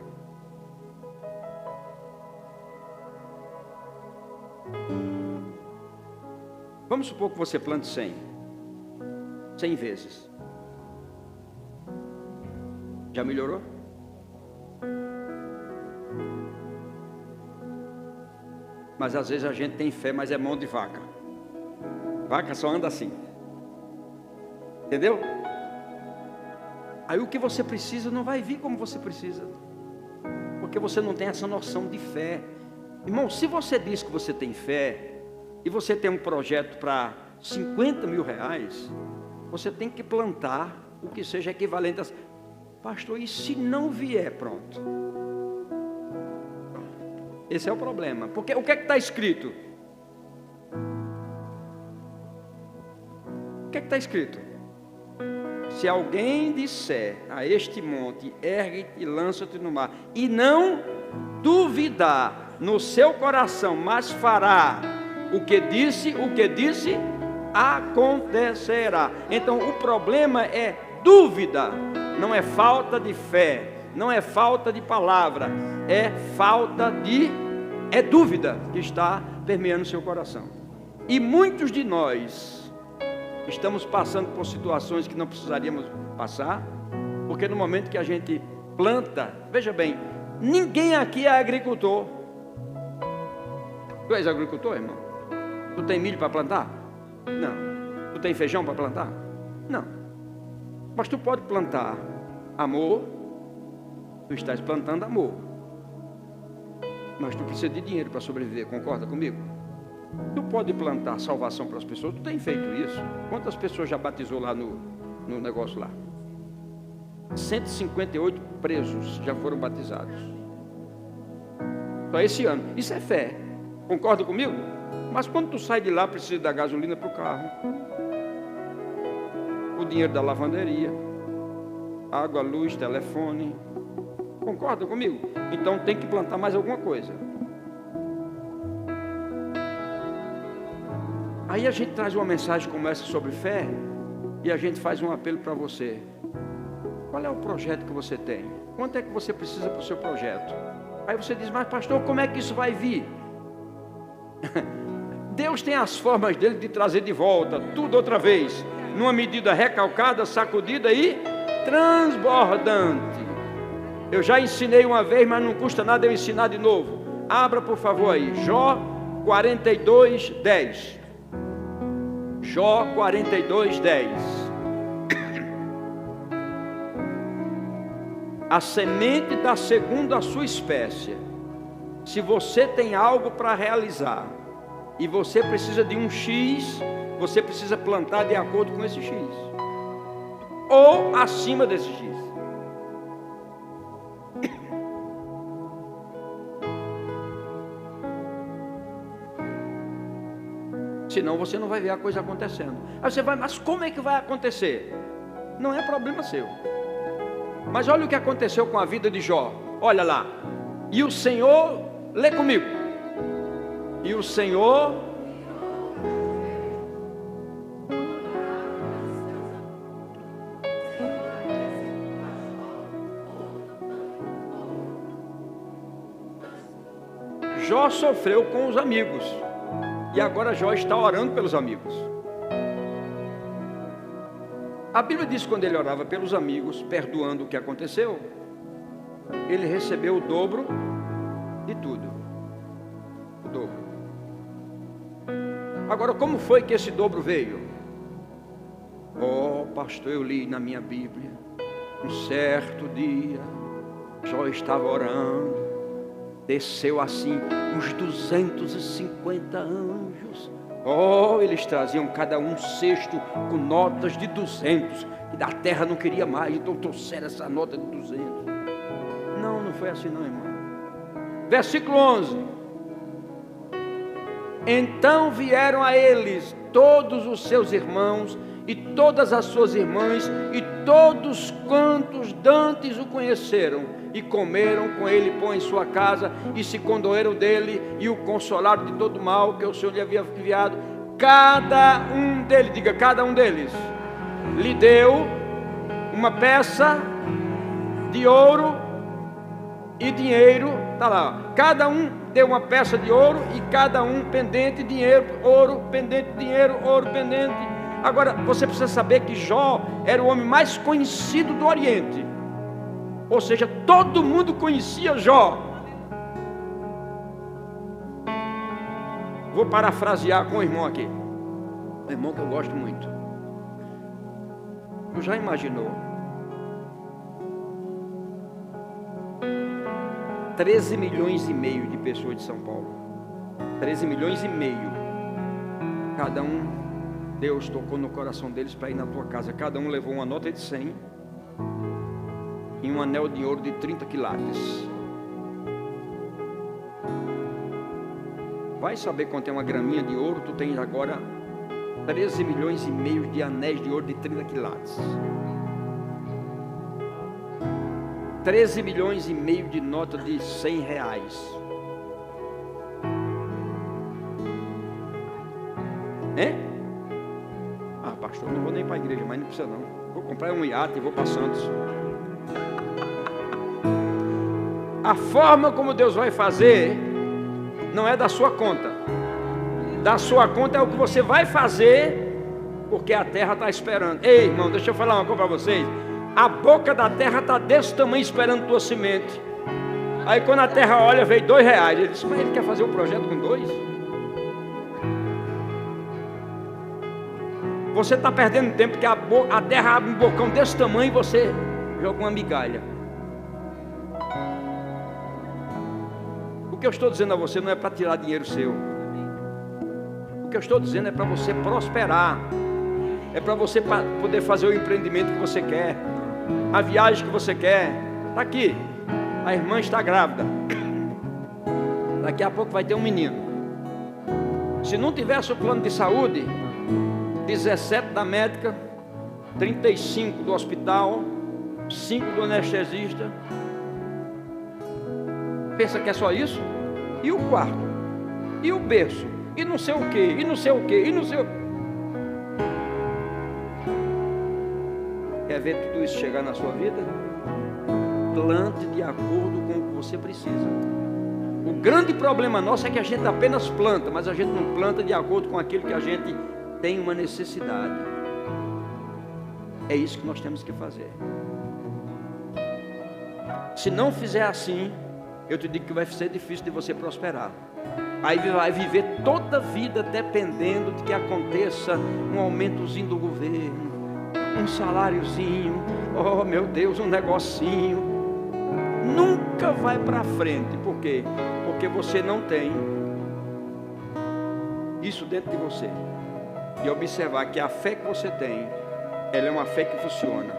Vamos supor que você plante 100. 100 vezes. Já melhorou? Mas às vezes a gente tem fé, mas é mão de vaca. Vaca só anda assim. Entendeu? Aí o que você precisa não vai vir como você precisa. Porque você não tem essa noção de fé. Irmão, se você diz que você tem fé, e você tem um projeto para 50 mil reais, você tem que plantar o que seja equivalente a... Pastor, e se não vier? Pronto. Esse é o problema. Porque o que é que está escrito? O que é que está escrito? Se alguém disser a este monte, ergue-te e lança-te no mar, e não duvidar no seu coração, mas fará o que disse, acontecerá. Então o problema é dúvida, não é falta de fé, não é falta de palavra, é dúvida que está permeando o seu coração. E muitos de nós estamos passando por situações que não precisaríamos passar, porque no momento que a gente planta, veja bem, ninguém aqui é agricultor. Tu és agricultor, irmão? Tu tem milho para plantar? Não. Tu tem feijão para plantar? Não. Mas tu pode plantar amor. Tu estás plantando amor. Mas tu precisa de dinheiro para sobreviver, concorda comigo? Tu pode plantar salvação para as pessoas. Tu tem feito isso? Quantas pessoas já batizou lá no negócio lá? 158 presos já foram batizados. Só esse ano. Isso é fé. Concorda comigo? Mas quando tu sai de lá, precisa dar gasolina para o carro, o dinheiro da lavanderia, água, luz, telefone. Concorda comigo? Então tem que plantar mais alguma coisa. Aí a gente traz uma mensagem como essa sobre fé, e a gente faz um apelo para você. Qual é o projeto que você tem? Quanto é que você precisa para o seu projeto? Aí você diz, mas pastor, como é que isso vai vir? Deus tem as formas dele de trazer de volta tudo outra vez, numa medida recalcada, sacudida e transbordante. Eu já ensinei uma vez, mas não custa nada eu ensinar de novo. Abra por favor aí, Jó 42, 10. Jó 42, 10. A semente da segunda sua espécie. Se você tem algo para realizar e você precisa de um X, você precisa plantar de acordo com esse X, ou acima desse X. Senão você não vai ver a coisa acontecendo. Aí você vai, mas como é que vai acontecer? Não é problema seu. Mas olha o que aconteceu com a vida de Jó. Olha lá. E o Senhor, lê comigo. E o Senhor Jó sofreu com os amigos. E agora Jó está orando pelos amigos. A Bíblia diz que quando ele orava pelos amigos, perdoando o que aconteceu, ele recebeu o dobro de tudo. O dobro. Agora, como foi que esse dobro veio? Oh, pastor, eu li na minha Bíblia. Um certo dia, Jó estava orando. Desceu assim uns 250 anjos. Oh, eles traziam cada um cesto com notas de 200. E da terra não queria mais, então trouxeram essa nota de 200. Não foi assim não, irmão. Versículo 11. Então vieram a eles todos os seus irmãos e todas as suas irmãs e todos quantos dantes o conheceram, e comeram com ele pão em sua casa, e se condoeram dele, e o consolaram de todo o mal que o Senhor lhe havia enviado. Cada um deles, diga, cada um deles, lhe deu uma peça de ouro e dinheiro, está lá, cada um deu uma peça de ouro, e cada um pendente, dinheiro, ouro, pendente, dinheiro, ouro, pendente. Agora, você precisa saber que Jó era o homem mais conhecido do Oriente. Ou seja, todo mundo conhecia Jó. Vou parafrasear com o irmão aqui. Um irmão que eu gosto muito. Tu já imaginou 13 milhões e meio de pessoas de São Paulo? 13 milhões e meio. Cada um, Deus tocou no coração deles para ir na tua casa. Cada um levou uma nota de 100 e um anel de ouro de 30 quilates. Vai saber quanto é uma graminha de ouro? Tu tens agora 13 milhões e meio de anéis de ouro de 30 quilates. 13 milhões e meio de nota de 100 reais. Hein? Ah, pastor, não vou nem para a igreja, mas não precisa não. Vou comprar um iate e vou para Santos. A forma como Deus vai fazer não é da sua conta. Da sua conta é o que você vai fazer, porque a terra está esperando. Ei, irmão, deixa eu falar uma coisa para vocês. A boca da terra está desse tamanho esperando tua semente. Aí quando a terra olha, veio R$2. Ele disse, mas ele quer fazer um projeto com 2? Você está perdendo tempo, porque a terra abre um bocão desse tamanho e você joga uma migalha. O que eu estou dizendo a você não é para tirar dinheiro seu. O que eu estou dizendo é para você prosperar. É para você poder fazer o empreendimento que você quer, a viagem que você quer. Está aqui, a irmã está grávida. Daqui a pouco vai ter um menino. Se não tivesse o plano de saúde, 17 da médica, 35 do hospital, 5 do anestesista. Pensa que é só isso? E o quarto? E o berço? E não sei o que? E não sei o que? E não sei o... Quer ver tudo isso chegar na sua vida? Plante de acordo com o que você precisa. O grande problema nosso é que a gente apenas planta, mas a gente não planta de acordo com aquilo que a gente tem uma necessidade. É isso que nós temos que fazer. Se não fizer assim, eu te digo que vai ser difícil de você prosperar. Aí vai viver toda a vida dependendo de que aconteça um aumentozinho do governo, um saláriozinho, oh meu Deus, um negocinho. Nunca vai para frente. Por quê? Porque você não tem isso dentro de você. E observar que a fé que você tem, ela é uma fé que funciona.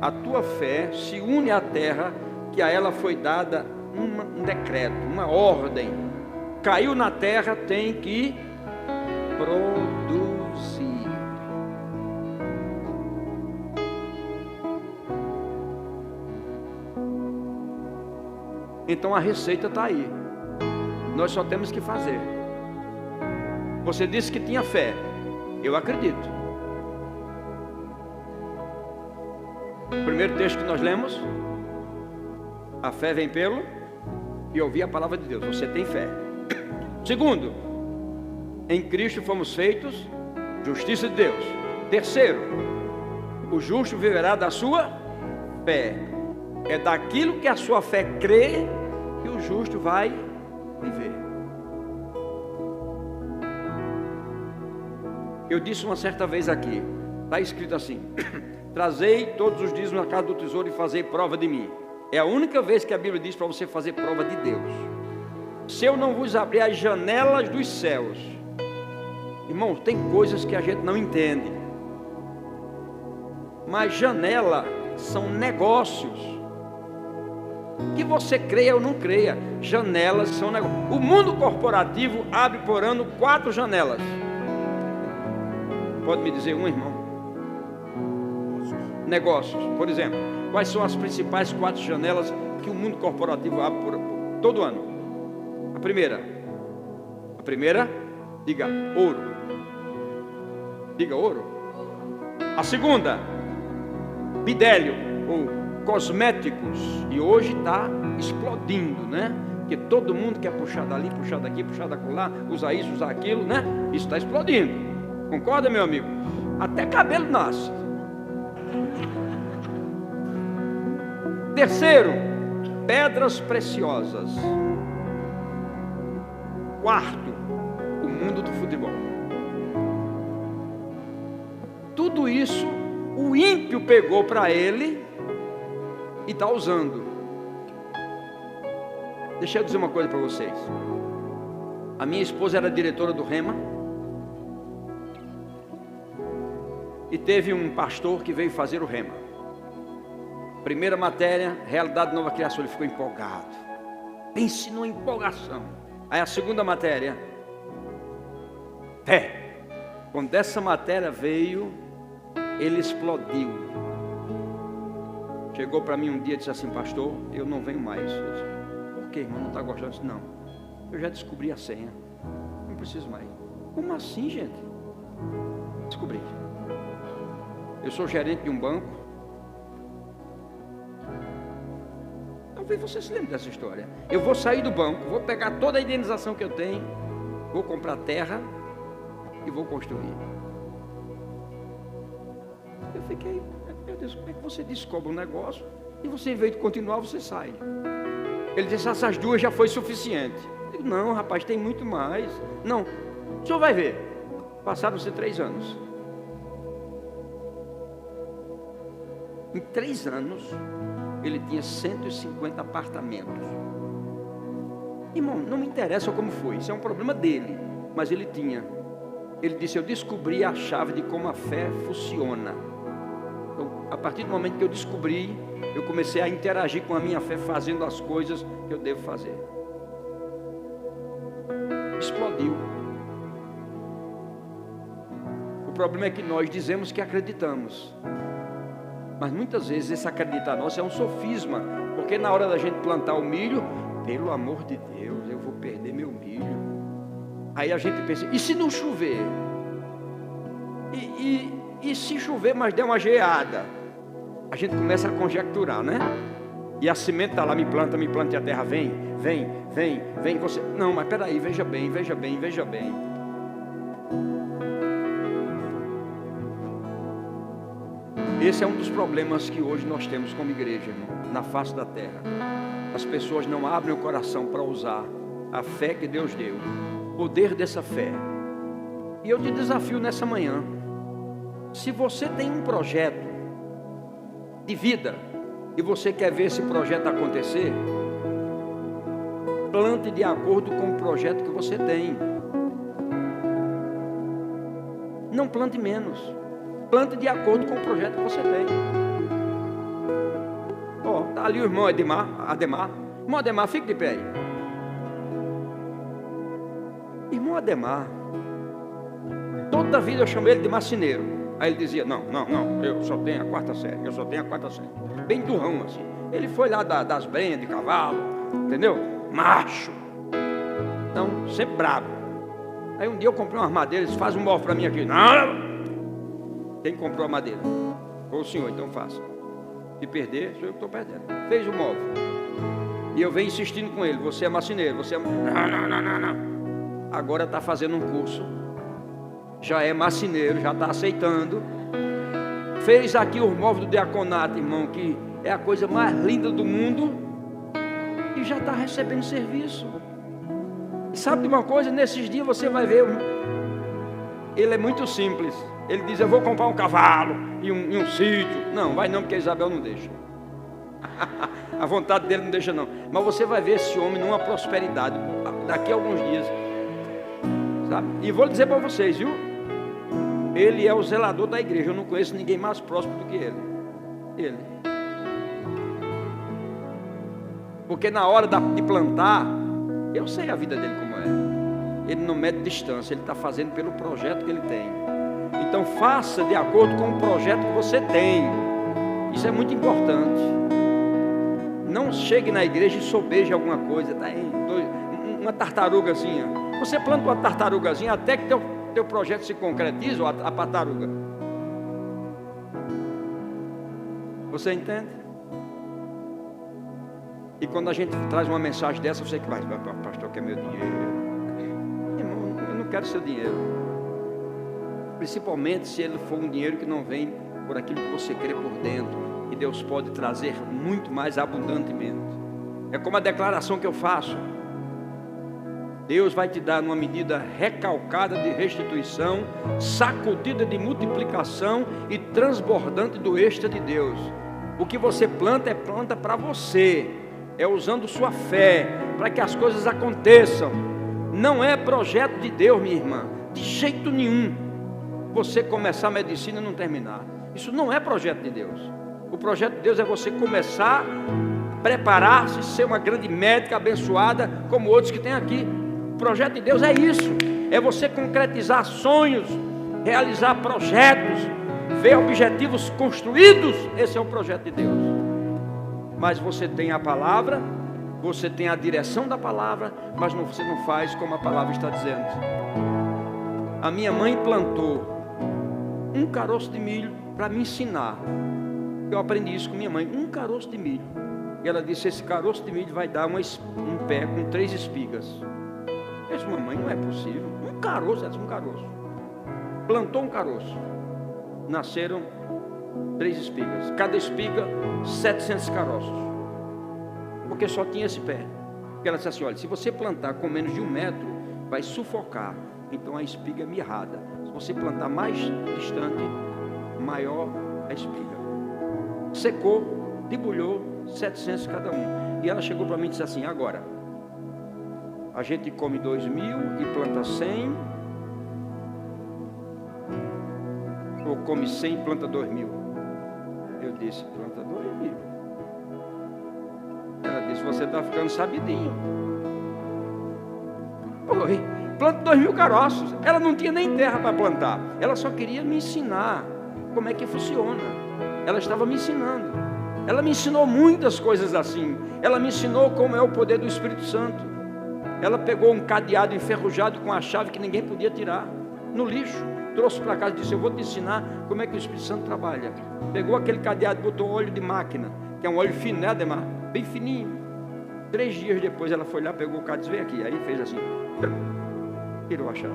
A tua fé se une à terra, que a ela foi dada um decreto, uma ordem. Caiu na terra, tem que produzir. Então a receita está aí. Nós só temos que fazer. Você disse que tinha fé. Eu acredito. O primeiro texto que nós lemos: a fé vem pelo e ouvir a palavra de Deus. Você tem fé. Segundo, em Cristo fomos feitos justiça de Deus. Terceiro, o justo viverá da sua fé. É daquilo que a sua fé crê que o justo vai viver. Eu disse uma certa vez aqui, está escrito assim: trazei todos os dias na casa do tesouro e fazei prova de mim. É a única vez que a Bíblia diz para você fazer prova de Deus. Se eu não vos abrir as janelas dos céus. Irmãos, tem coisas que a gente não entende, mas janela são negócios. Que você creia ou não creia, janelas são negócios. O mundo corporativo abre por ano 4 janelas. Pode me dizer um, irmão? Negócios, por exemplo. Quais são as principais 4 janelas que o mundo corporativo abre por todo ano? A primeira, diga ouro. Diga ouro. A segunda, bidélio ou cosméticos. E hoje está explodindo, né? Porque todo mundo quer puxar dali, puxar daqui, puxar daquela, usar isso, usar aquilo, né? Isso está explodindo. Concorda, meu amigo? Até cabelo nasce. Terceiro, pedras preciosas. Quarto, o mundo do futebol. Tudo isso o ímpio pegou para ele e está usando. Deixa eu dizer uma coisa para vocês. A minha esposa era diretora do Rema. E teve um pastor que veio fazer o Rema. Primeira matéria, realidade de nova criação. Ele ficou empolgado. Pense numa empolgação. Aí a segunda matéria, fé. Quando essa matéria veio, ele explodiu. Chegou para mim um dia e disse assim: pastor, eu não venho mais. Eu disse: por que, irmão? Não está gostando? Eu disse: não, eu já descobri a senha, não preciso mais. Como assim, gente? Descobri. Eu sou gerente de um banco. Talvez você se lembre dessa história. Eu vou sair do banco, vou pegar toda a indenização que eu tenho, vou comprar terra e vou construir. Eu fiquei: meu Deus, como é que você descobre um negócio e você, em vez de continuar, você sai? Ele disse: essas 2 já foi suficiente. Eu digo: não, rapaz, tem muito mais. Não, o senhor vai ver. Passaram-se 3 anos. Em 3 anos, ele tinha 150 apartamentos. Irmão, não me interessa como foi, isso é um problema dele. Mas ele tinha. Ele disse: eu descobri a chave de como a fé funciona. Então, a partir do momento que eu descobri, eu comecei a interagir com a minha fé, fazendo as coisas que eu devo fazer. Explodiu. O problema é que nós dizemos que acreditamos, mas muitas vezes esse acreditar nosso é um sofisma, porque na hora da gente plantar o milho, pelo amor de Deus, eu vou perder meu milho. Aí a gente pensa: e se não chover? E se chover, mas der uma geada? A gente começa a conjecturar, né? E a semente está lá: me planta, e a terra vem, você. Não, mas peraí, veja bem. Esse é um dos problemas que hoje nós temos como igreja, irmão, na face da terra. As pessoas não abrem o coração para usar a fé que Deus deu, o poder dessa fé. E eu te desafio nessa manhã: se você tem um projeto de vida e você quer ver esse projeto acontecer, plante de acordo com o projeto que você tem. Não plante menos. Plante de acordo com o projeto que você tem. Está ali o irmão Ademar. Irmão Ademar, fique de pé aí. Irmão Ademar, Toda a vida eu chamei ele de marceneiro. Aí ele dizia, não, eu só tenho a 4ª série, eu só tenho a 4ª série. Bem durrão assim. Ele foi lá das brenhas de cavalo, entendeu? Macho. Então, sempre brabo. Aí um dia eu comprei uma madeira, ele disse, faz um móvel para mim aqui. Não! Quem comprou a madeira? Foi o senhor, então faça. Se perder, sou eu que estou perdendo. Fez o móvel. E eu venho insistindo com ele, você é marceneiro, você é... Não. Agora está fazendo um curso. Já é marceneiro, já está aceitando. Fez aqui o móvel do diaconato, irmão, que é a coisa mais linda do mundo. E já está recebendo serviço. E sabe de uma coisa? Nesses dias você vai ver. Ele é muito simples. Ele diz, eu vou comprar um cavalo e um sítio. Não, vai não, porque a Isabel não deixa. A vontade dele não deixa não. Mas você vai ver esse homem numa prosperidade daqui a alguns dias, sabe? E vou dizer para vocês, viu? Ele é o zelador da igreja. Eu não conheço ninguém mais próximo do que ele. Porque na hora de plantar, eu sei a vida dele como é. Ele não mede distância, ele está fazendo pelo projeto que ele tem. Então faça de acordo com o projeto que você tem. Isso é muito importante. Não chegue na igreja e sobeje alguma coisa. Tá aí, uma tartarugazinha. Você planta uma tartarugazinha até que teu projeto se concretize, ou a tartaruga. Você entende? E quando a gente traz uma mensagem dessa, você que vai, pastor, quer meu dinheiro. Irmão, eu não quero seu dinheiro. Principalmente se ele for um dinheiro que não vem por aquilo que você crê por dentro. E Deus pode trazer muito mais abundantemente. É como a declaração que eu faço. Deus vai te dar numa medida recalcada de restituição, sacudida de multiplicação e transbordante do extra de Deus. O que você planta é planta para você. É usando sua fé para que as coisas aconteçam. Não é projeto de Deus, minha irmã, de jeito nenhum. Você começar a medicina e não terminar. Isso não é projeto de Deus. O projeto de Deus é você começar, preparar-se, ser uma grande médica abençoada, como outros que tem aqui. O projeto de Deus é isso. É você concretizar sonhos, realizar projetos, ver objetivos construídos. Esse é o projeto de Deus. Mas você tem a palavra, você tem a direção da palavra, mas você não faz como a palavra está dizendo. A minha mãe plantou um caroço de milho para me ensinar. Eu aprendi isso com minha mãe, um caroço de milho. E ela disse, esse caroço de milho vai dar um pé com 3 espigas. Eu disse, mamãe, não é possível. Um caroço, ela disse, um caroço. Plantou um caroço. Nasceram 3 espigas. Cada espiga, 700 caroços. Porque só tinha esse pé. Porque ela disse assim, olha, se você plantar com menos de 1 metro, vai sufocar. Então a espiga é mirrada. Se você plantar mais distante, maior a espiga. Secou, debulhou, 700 cada um. E ela chegou para mim e disse assim, agora, a gente come 2.000 e planta 100, ou come 100 e planta 2.000. Eu disse, planta 2.000. Ela disse, você está ficando sabidinho. Oi, planta 2.000 caroços. Ela não tinha nem terra para plantar. Ela só queria me ensinar como é que funciona. Ela estava me ensinando. Ela me ensinou muitas coisas assim. Ela me ensinou como é o poder do Espírito Santo. Ela pegou um cadeado enferrujado com a chave que ninguém podia tirar no lixo. Trouxe para casa e disse, eu vou te ensinar como é que o Espírito Santo trabalha. Pegou aquele cadeado e botou óleo de máquina, que é um óleo fino, né, Ademar? Bem fininho. 3 dias depois ela foi lá, pegou o cadeado e disse, vem aqui. Aí fez assim, tirou a chave.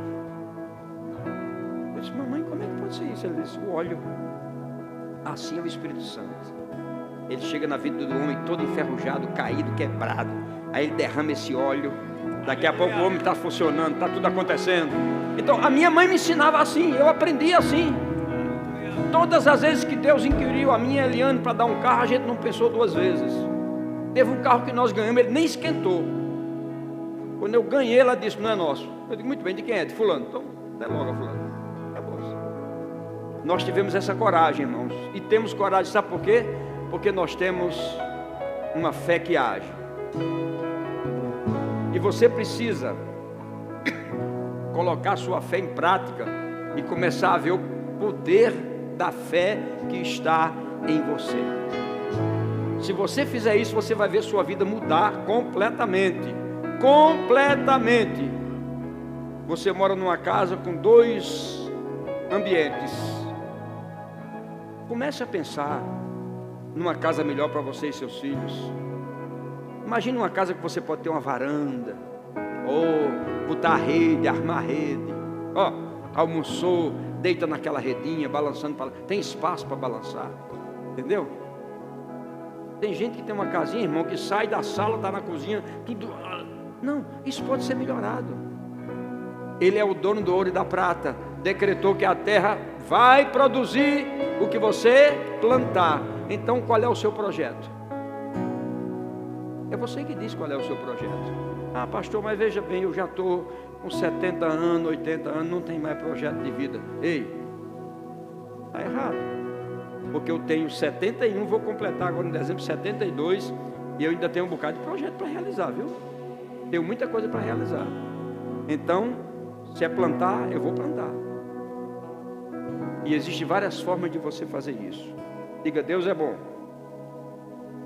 Eu disse, mamãe, como é que pode ser isso? Ela disse, o óleo. Assim é o Espírito Santo. Ele chega na vida do homem todo enferrujado, caído, quebrado. Aí ele derrama esse óleo. Daqui a pouco o homem está funcionando, está tudo acontecendo. Então a minha mãe me ensinava assim, eu aprendi assim. Todas as vezes que Deus inquiriu a minha Eliane para dar um carro, a gente não pensou 2 vezes. Teve um carro que nós ganhamos, ele nem esquentou. Quando eu ganhei, ela disse, não é nosso. Eu digo, muito bem, de quem é? De fulano. Então, dê logo a fulano. Acabou. Nós tivemos essa coragem, irmãos. E temos coragem, sabe por quê? Porque nós temos uma fé que age. E você precisa colocar sua fé em prática e começar a ver o poder da fé que está em você. Se você fizer isso, você vai ver sua vida mudar completamente. Completamente. Você mora numa casa com 2 ambientes. Comece a pensar numa casa melhor para você e seus filhos. Imagine uma casa que você pode ter uma varanda, ou botar a rede, armar a rede. Almoçou, deita naquela redinha, balançando, tem espaço para balançar, entendeu? Tem gente que tem uma casinha, irmão, que sai da sala, está na cozinha, tudo. Não, isso pode ser melhorado. Ele é o dono do ouro e da prata, decretou que a terra vai produzir o que você plantar. Então qual é o seu projeto? É você que diz qual é o seu projeto. Ah, pastor, mas veja bem, eu já estou com 70 anos, 80 anos, não tem mais projeto de vida. Ei, está errado. Porque eu tenho 71, vou completar agora em dezembro 72, e eu ainda tenho um bocado de projeto para realizar, viu? Tenho muita coisa para realizar. Então, se é plantar, eu vou plantar. E existem várias formas de você fazer isso. Diga, Deus é bom.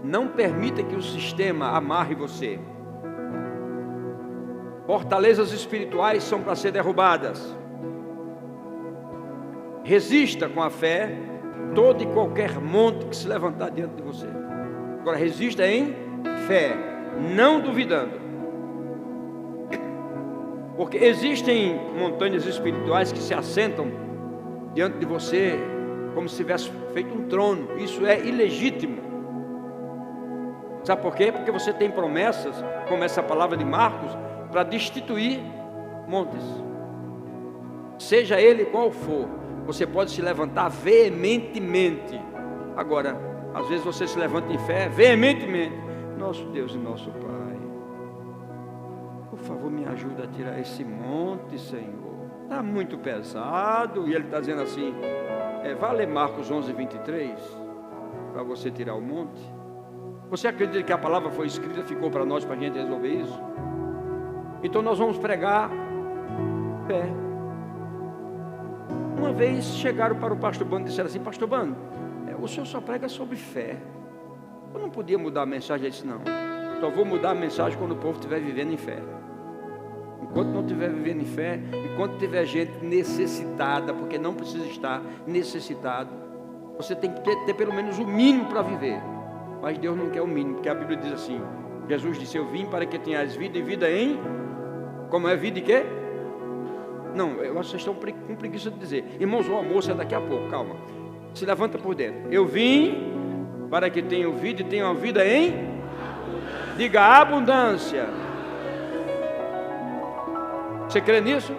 Não permita que o sistema amarre você. Fortalezas espirituais são para ser derrubadas. Resista com a fé todo e qualquer monte que se levantar diante de você. Agora resista em fé, não duvidando. Porque existem montanhas espirituais que se assentam diante de você como se tivesse feito um trono. Isso é ilegítimo. Sabe por quê? Porque você tem promessas, como essa palavra de Marcos, para destituir montes. Seja ele qual for, você pode se levantar veementemente. Agora, às vezes você se levanta em fé veementemente. Nosso Deus e nosso Pai, por favor, me ajuda a tirar esse monte, Senhor. Está muito pesado. E ele está dizendo assim, vai ler Marcos 11:23 para você tirar o monte. Você acredita que a palavra foi escrita, ficou para nós, para a gente resolver isso? Então nós vamos pregar fé. Uma vez chegaram para o pastor Bando e disseram assim, pastor Bando, o senhor só prega sobre fé. Eu não podia mudar a mensagem. Ele disse, não, só vou mudar a mensagem quando o povo estiver vivendo em fé. Enquanto não estiver vivendo em fé, enquanto tiver gente necessitada, porque não precisa estar necessitado, você tem que ter pelo menos o mínimo para viver. Mas Deus não quer o mínimo, porque a Bíblia diz assim, Jesus disse, eu vim para que tenhas vida e vida em... Como é vida e quê? Não, eu acho que vocês estão com preguiça de dizer. Irmãos, o almoço é daqui a pouco, calma. Se levanta por dentro. Eu vim para que tenham vida e tenham vida em... Diga abundância. Você crê nisso?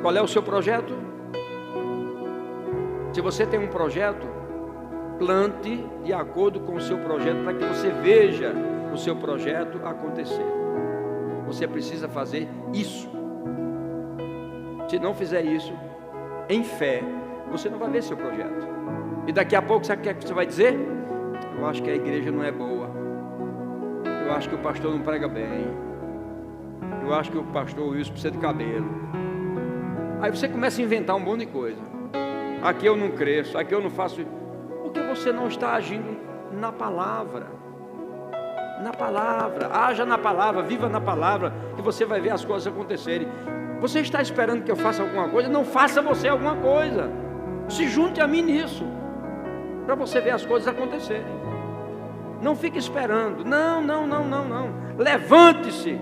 Qual é o seu projeto? Se você tem um projeto, plante de acordo com o seu projeto, para que você veja o seu projeto acontecer. Você precisa fazer isso. Se não fizer isso, em fé, você não vai ver seu projeto. E daqui a pouco, sabe o que você vai dizer? Eu acho que a igreja não é boa. Eu acho que o pastor não prega bem. Eu acho que o pastor Wilson precisa de cabelo. Aí você começa a inventar um monte de coisa. Aqui eu não cresço, aqui eu não faço. Porque você não está agindo na palavra. Na palavra, haja na palavra, viva na palavra, que você vai ver as coisas acontecerem. Você está esperando que eu faça alguma coisa? Não faça você alguma coisa. Se junte a mim nisso, para você ver as coisas acontecerem. Não fique esperando. Não. Levante-se.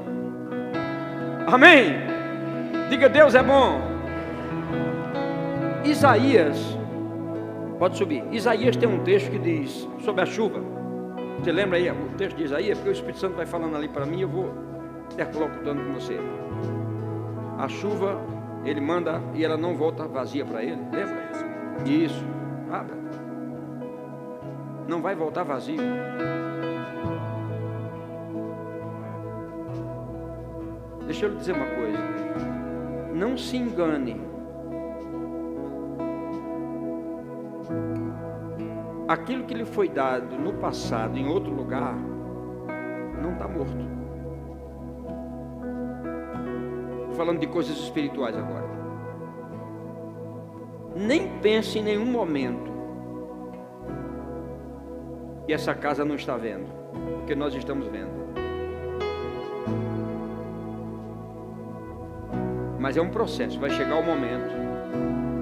Amém? Diga, Deus é bom. Isaías, pode subir. Isaías tem um texto que diz sobre a chuva. Você lembra aí o texto de Isaías? Porque o Espírito Santo vai falando ali para mim, eu vou interlocutando com você. A chuva, ele manda e ela não volta vazia para ele. Lembra? Isso. Abra. Não vai voltar vazio. Deixa eu lhe dizer uma coisa. Não se engane. Aquilo que lhe foi dado no passado, em outro lugar, não está morto. Estou falando de coisas espirituais agora. Nem pense em nenhum momento que essa casa não está vendo, porque nós estamos vendo. Mas é um processo, vai chegar o momento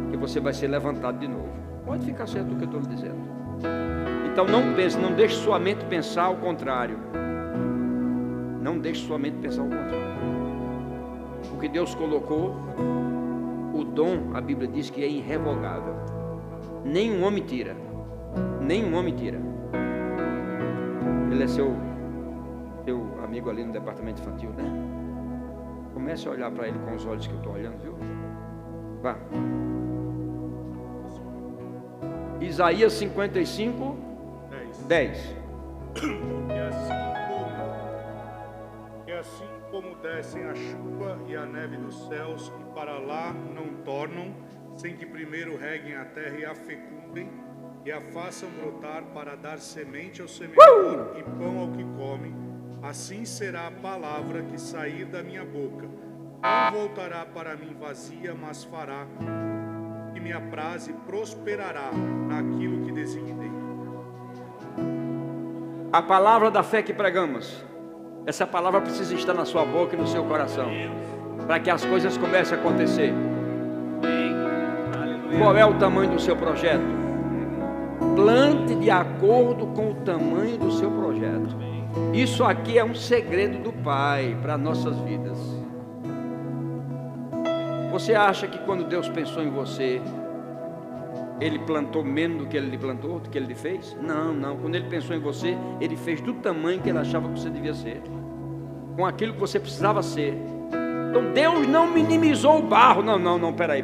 que você vai ser levantado de novo. Pode ficar certo do que eu estou lhe dizendo. Então não pense, não deixe sua mente pensar ao contrário. Não deixe sua mente pensar ao contrário. O que Deus colocou, o dom, a Bíblia diz que é irrevogável. Nenhum homem tira. Nenhum homem tira. Ele é seu amigo ali no departamento infantil, né? Comece a olhar para ele com os olhos que eu estou olhando, viu? Vá. Isaías 55, 10. E assim como descem a chuva e a neve dos céus, e para lá não tornam, sem que primeiro reguem a terra e a fecundem, e a façam brotar para dar semente ao semeador e pão ao que come, assim será a palavra que sair da minha boca. Não voltará para mim vazia, mas fará o que me apraz e prosperará naquilo que designei. A palavra da fé que pregamos, essa palavra precisa estar na sua boca e no seu coração, para que as coisas comecem a acontecer. Qual é o tamanho do seu projeto? Plante de acordo com o tamanho do seu projeto. Isso aqui é um segredo do Pai para nossas vidas. Você acha que quando Deus pensou em você, Ele plantou menos do que Ele lhe plantou, do que Ele lhe fez? Não, não. Quando Ele pensou em você, Ele fez do tamanho que Ele achava que você devia ser, com aquilo que você precisava ser. Então Deus não minimizou o barro. Não, peraí.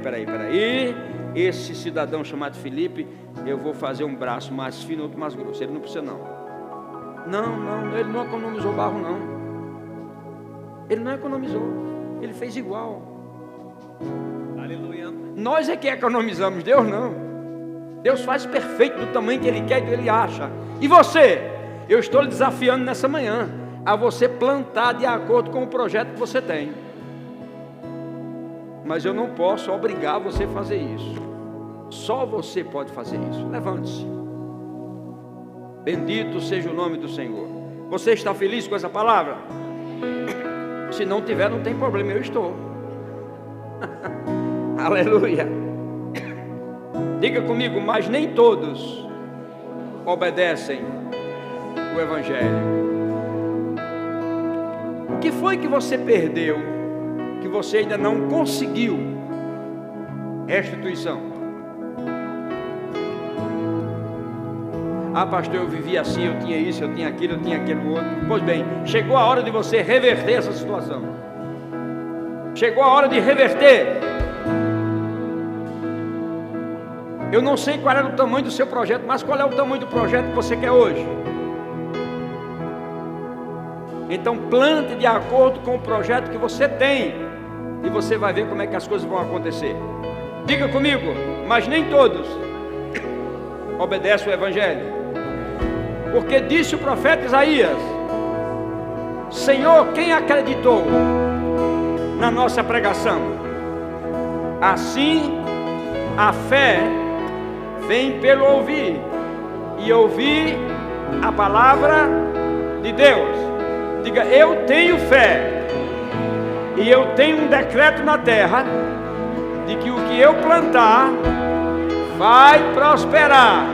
Esse cidadão chamado Felipe, eu vou fazer um braço mais fino, outro mais grosso. Ele não precisa não. Não, ele não economizou o barro não. Ele não economizou. Ele fez igual. Aleluia. Nós é que economizamos, Deus não. Deus faz perfeito do tamanho que Ele quer e que Ele acha. E você? Eu estou lhe desafiando nessa manhã a você plantar de acordo com o projeto que você tem. Mas eu não posso obrigar você a fazer isso. Só você pode fazer isso. Levante-se. Bendito seja o nome do Senhor. Você está feliz com essa palavra? Se não tiver, não tem problema, eu estou. Aleluia. Diga comigo, mas nem todos obedecem o Evangelho. O que foi que você perdeu, que você ainda não conseguiu restituição? Ah, pastor, eu vivia assim, eu tinha isso, eu tinha aquilo outro. Pois bem, chegou a hora de você reverter essa situação. Chegou a hora de reverter. Eu não sei qual era o tamanho do seu projeto, mas qual é o tamanho do projeto que você quer hoje? Então plante de acordo com o projeto que você tem, e você vai ver como é que as coisas vão acontecer. Diga comigo, mas nem todos obedecem o Evangelho. Porque disse o profeta Isaías: Senhor, quem acreditou na nossa pregação? Assim, a fé vem pelo ouvir, e ouvir a palavra de Deus. Diga, eu tenho fé, e eu tenho um decreto na terra, de que o que eu plantar, vai prosperar.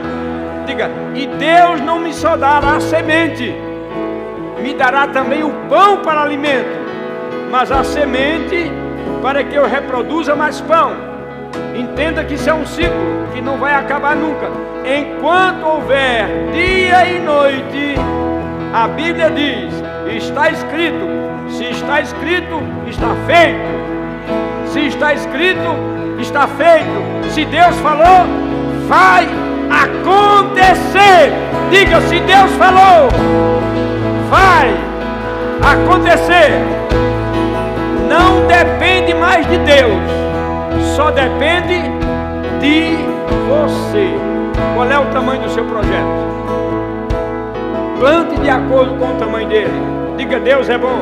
Diga, e Deus não me só dará a semente, me dará também o pão para alimento, mas a semente para que eu reproduza mais pão. Entenda que isso é um ciclo que não vai acabar nunca. Enquanto houver dia e noite, a Bíblia diz, está escrito. Se está escrito, está feito. Se está escrito, está feito. Se Deus falou, vai acontecer. Diga, se Deus falou, vai acontecer. Não depende mais de Deus, só depende de você. Qual é o tamanho do seu projeto? Plante de acordo com o tamanho dele. Diga, Deus é bom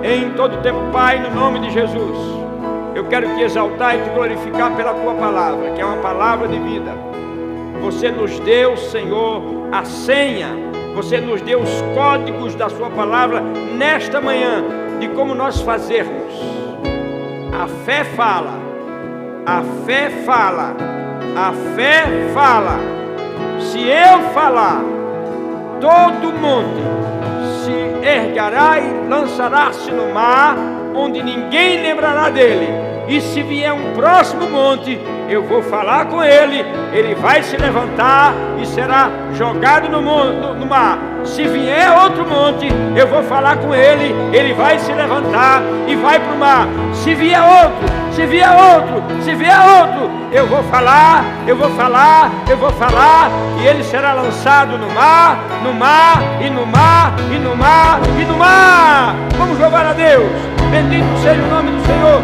em todo tempo. Pai, no nome de Jesus, Eu quero te exaltar e te glorificar pela tua palavra, que é uma palavra de vida. Você nos deu, Senhor, a senha. Você nos deu os códigos da sua palavra nesta manhã, de como nós fazermos. A fé fala, a fé fala, a fé fala. Se eu falar, todo monte se erguerá e lançará-se no mar, onde ninguém lembrará dele. E se vier um próximo monte, eu vou falar com ele, ele vai se levantar e será jogado no mar. Se vier outro monte, eu vou falar com ele, ele vai se levantar e vai para o mar. Se vier outro, se vier outro, se vier outro, eu vou falar, eu vou falar, eu vou falar, e ele será lançado no mar, no mar, e no mar, e no mar, e no mar. Vamos louvar a Deus. Bendito seja o nome do Senhor.